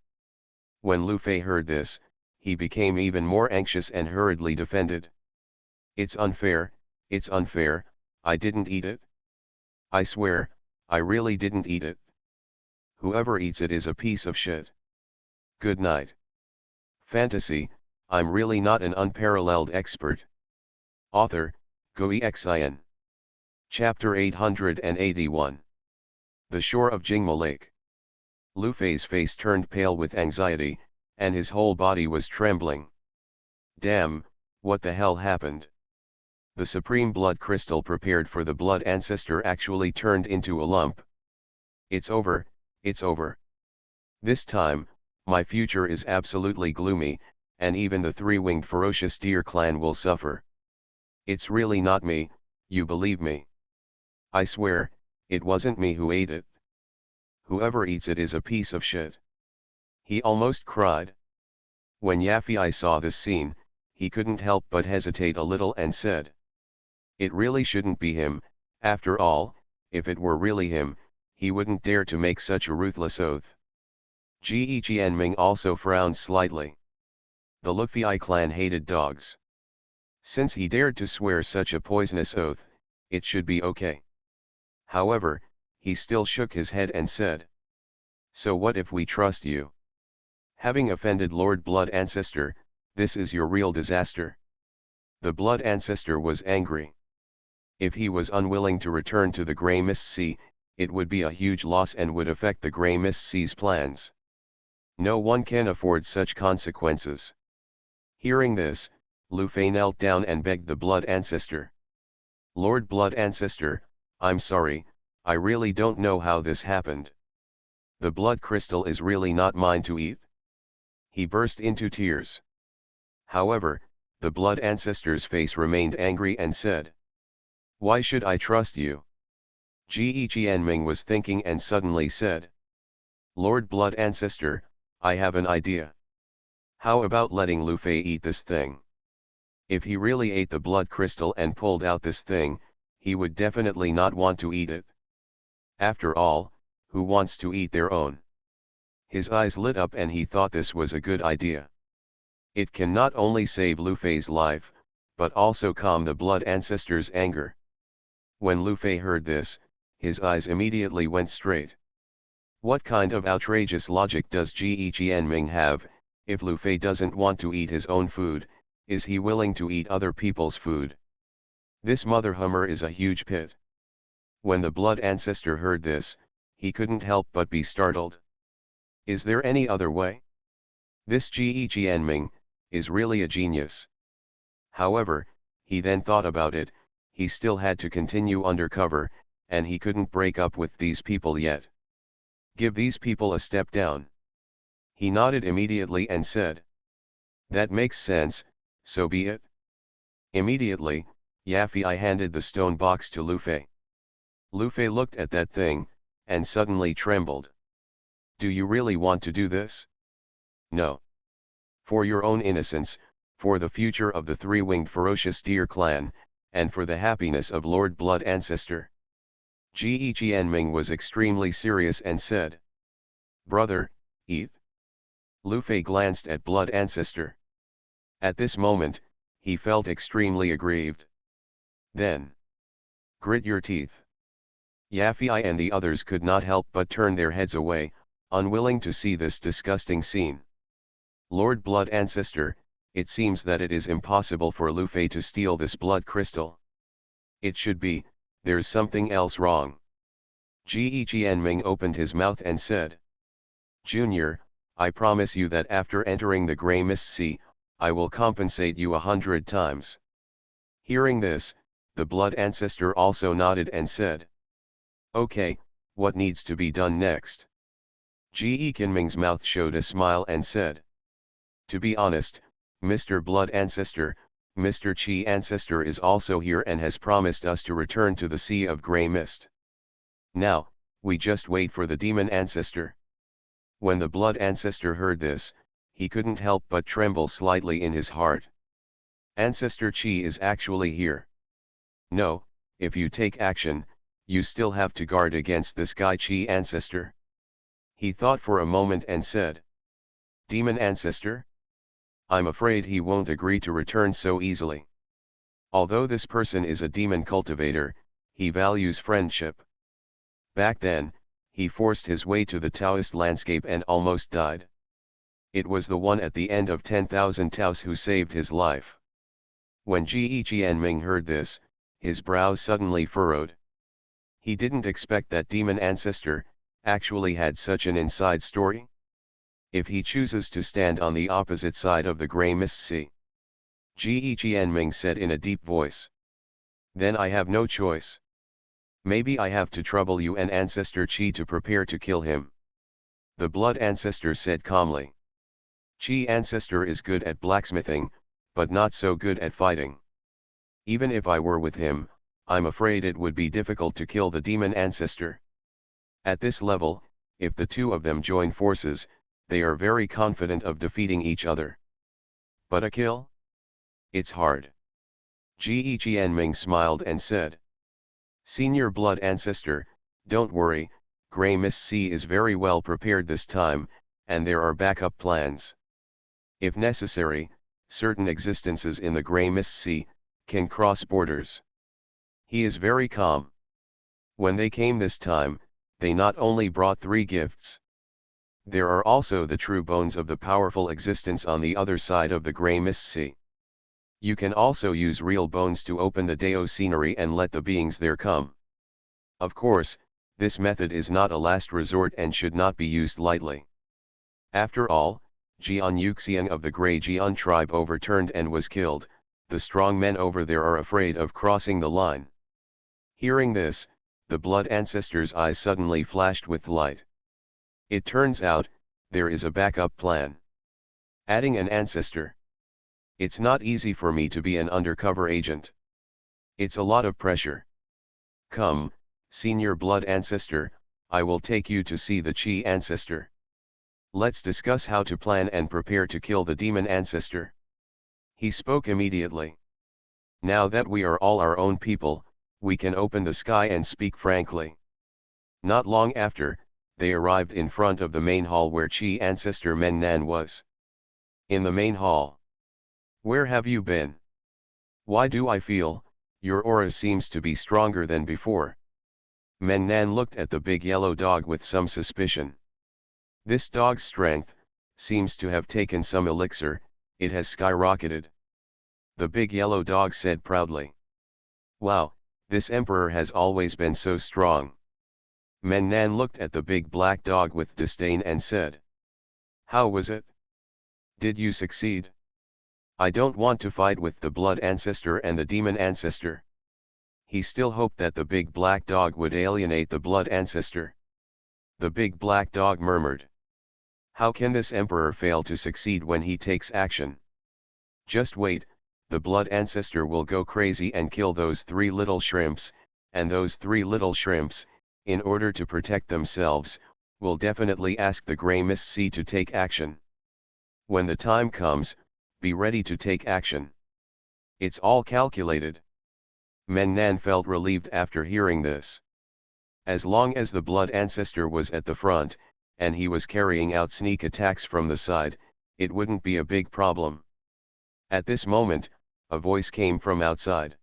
Speaker 1: When Lu Fei heard this, he became even more anxious and hurriedly defended. It's unfair, I didn't eat it. I swear, I really didn't eat it. Whoever eats it is a piece of shit. Good night. Fantasy, I'm really not an unparalleled expert. Author, Xuanhuan. Chapter 881. The Shore of Jingma Lake. Lu Fei's face turned pale with anxiety, and his whole body was trembling. Damn, what the hell happened? The supreme blood crystal prepared for the blood ancestor actually turned into a lump. It's over, it's over. This time, my future is absolutely gloomy, and even the three-winged ferocious deer clan will suffer. It's really not me, you believe me? I swear, it wasn't me who ate it. Whoever eats it is a piece of shit. He almost cried. When Yafei saw this scene, he couldn't help but hesitate a little and said, it really shouldn't be him. After all, if it were really him, he wouldn't dare to make such a ruthless oath. Ge Qianming also frowned slightly. The Lufei clan hated dogs. Since he dared to swear such a poisonous oath, it should be okay. However, he still shook his head and said, so what if we trust you? Having offended Lord Blood Ancestor, this is your real disaster. The Blood Ancestor was angry. If he was unwilling to return to the Grey Mist Sea, it would be a huge loss and would affect the Grey Mist Sea's plans. No one can afford such consequences. Hearing this, Lu Fei knelt down and begged the Blood Ancestor. Lord Blood Ancestor, I'm sorry, I really don't know how this happened. The blood crystal is really not mine to eat. He burst into tears. However, the Blood Ancestor's face remained angry and said, why should I trust you? Ge Qianming was thinking and suddenly said, Lord Blood Ancestor, I have an idea. How about letting Lu Fei eat this thing? If he really ate the blood crystal and pulled out this thing, he would definitely not want to eat it. After all, who wants to eat their own? His eyes lit up and he thought this was a good idea. It can not only save Lu Fei's life, but also calm the Blood Ancestor's anger. When Lu Fei heard this, his eyes immediately went straight. What kind of outrageous logic does Ge Qianming have? If Lu Fei doesn't want to eat his own food, is he willing to eat other people's food? This mother hummer is a huge pit. When the Blood Ancestor heard this, he couldn't help but be startled. Is there any other way? This Ge Qianming is really a genius. However, he then thought about it. He still had to continue undercover, and he couldn't break up with these people yet. Give these people a step down. He nodded immediately and said, that makes sense, so be it. Immediately, Yafei handed the stone box to Lu Fei. Lu Fei looked at that thing, and suddenly trembled. Do you really want to do this? No. For your own innocence, for the future of the three-winged ferocious deer clan, and for the happiness of Lord Blood Ancestor. Ge Qianming was extremely serious and said, brother, eat. Lu Fei glanced at Blood Ancestor. At this moment, he felt extremely aggrieved. Then, grit your teeth. Yafei and the others could not help but turn their heads away, unwilling to see this disgusting scene. Lord Blood Ancestor, it seems that it is impossible for Lu Fei to steal this blood crystal. It should be, there's something else wrong. Ji Qianming opened his mouth and said, Junior, I promise you that after entering the Grey Mist Sea, I will compensate you 100 times. Hearing this, the Blood Ancestor also nodded and said, Okay, what needs to be done next? Ji Qianming's mouth showed a smile and said, To be honest, Mr. Blood Ancestor, Mr. Qi Ancestor is also here and has promised us to return to the Sea of Grey Mist. Now, we just wait for the Demon Ancestor. When the Blood Ancestor heard this, he couldn't help but tremble slightly in his heart. Ancestor Qi is actually here. No, if you take action, you still have to guard against this guy Qi Ancestor. He thought for a moment and said, Demon Ancestor? I'm afraid he won't agree to return so easily. Although this person is a demon cultivator, he values friendship. Back then, he forced his way to the Taoist landscape and almost died. It was the one at the end of 10,000 Taos who saved his life. When Ji Qianming heard this, his brows suddenly furrowed. He didn't expect that Demon Ancestor actually had such an inside story. If he chooses to stand on the opposite side of the Grey Mist Sea, Ji Qianming said in a deep voice, then I have no choice. Maybe I have to trouble you and Ancestor Qi to prepare to kill him. The Blood Ancestor said calmly. Qi Ancestor is good at blacksmithing, but not so good at fighting. Even if I were with him, I'm afraid it would be difficult to kill the Demon Ancestor. At this level, if the two of them join forces, they are very confident of defeating each other. But a kill? It's hard. Ji Qianming smiled and said, Senior Blood Ancestor, don't worry, Grey Mist Sea is very well prepared this time, and there are backup plans. If necessary, certain existences in the Grey Mist Sea can cross borders. He is very calm. When they came this time, they not only brought 3 gifts. There are also the true bones of the powerful existence on the other side of the Grey Mist Sea. You can also use real bones to open the Dao scenery and let the beings there come. Of course, this method is not a last resort and should not be used lightly. After all, Jian Yuxiang of the Grey Jian tribe overturned and was killed, the strong men over there are afraid of crossing the line. Hearing this, the Blood Ancestor's eyes suddenly flashed with light. It turns out, there is a backup plan. Adding an ancestor. It's not easy for me to be an undercover agent. It's a lot of pressure. Come, Senior Blood Ancestor, I will take you to see the Qi Ancestor. Let's discuss how to plan and prepare to kill the Demon Ancestor. He spoke immediately. Now that we are all our own people, we can open the sky and speak frankly. Not long after, they arrived in front of the main hall where Qi Ancestor Men Nan was. In the main hall. Where have you been? Why do I feel, your aura seems to be stronger than before? Men Nan looked at the big yellow dog with some suspicion. This dog's strength seems to have taken some elixir, it has skyrocketed. The big yellow dog said proudly. Wow, this emperor has always been so strong. Men Nan looked at the big black dog with disdain and said. How was it? Did you succeed? I don't want to fight with the Blood Ancestor and the Demon Ancestor. He still hoped that the big black dog would alienate the Blood Ancestor. The big black dog murmured. How can this emperor fail to succeed when he takes action? Just wait, the Blood Ancestor will go crazy and kill those 3 little shrimps, and those 3 little shrimps, in order to protect themselves, will definitely ask the Grey Mist Sea to take action. When the time comes, be ready to take action. It's all calculated. Men Nan felt relieved after hearing this. As long as the Blood Ancestor was at the front, and he was carrying out sneak attacks from the side, it wouldn't be a big problem. At this moment, a voice came from outside.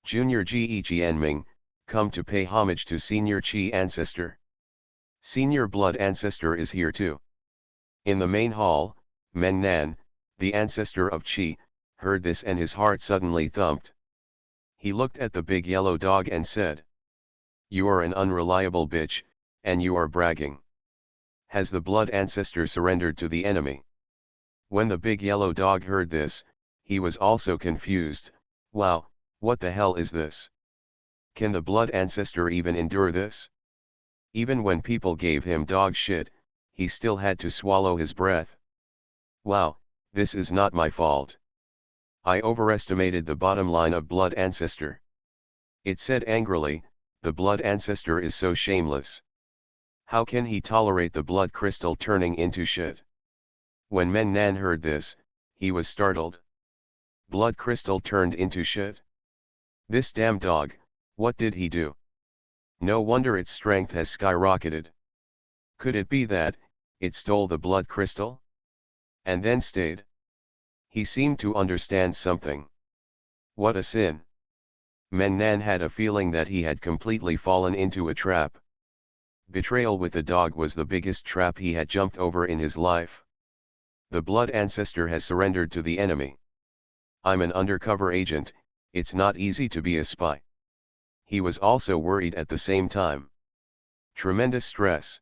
Speaker 1: Junior Ge Jianming, come to pay homage to Senior Qi ancestor. Senior blood ancestor is here too. In the main hall, Men Nan, the ancestor of Qi, heard this and his heart suddenly thumped. He looked at the big yellow dog and said, "You are an unreliable bitch, and you are bragging. Has the blood ancestor surrendered to the enemy?" When the big yellow dog heard this, he was also confused. Wow, what the hell is this? Can the blood ancestor even endure this? Even when people gave him dog shit, he still had to swallow his breath. Wow, this is not my fault. I overestimated the bottom line of blood ancestor. It said angrily, the blood ancestor is so shameless. How can he tolerate the blood crystal turning into shit? When Men Nan heard this, he was startled. Blood crystal turned into shit? This damn dog, what did he do? No wonder its strength has skyrocketed. Could it be that it stole the blood crystal? And then stayed? He seemed to understand something. What a sin. Men Nan had a feeling that he had completely fallen into a trap. Betrayal with the dog was the biggest trap he had jumped over in his life. The blood ancestor has surrendered to the enemy. I'm an undercover agent, it's not easy to be a spy. He was also worried at the same time. Tremendous stress.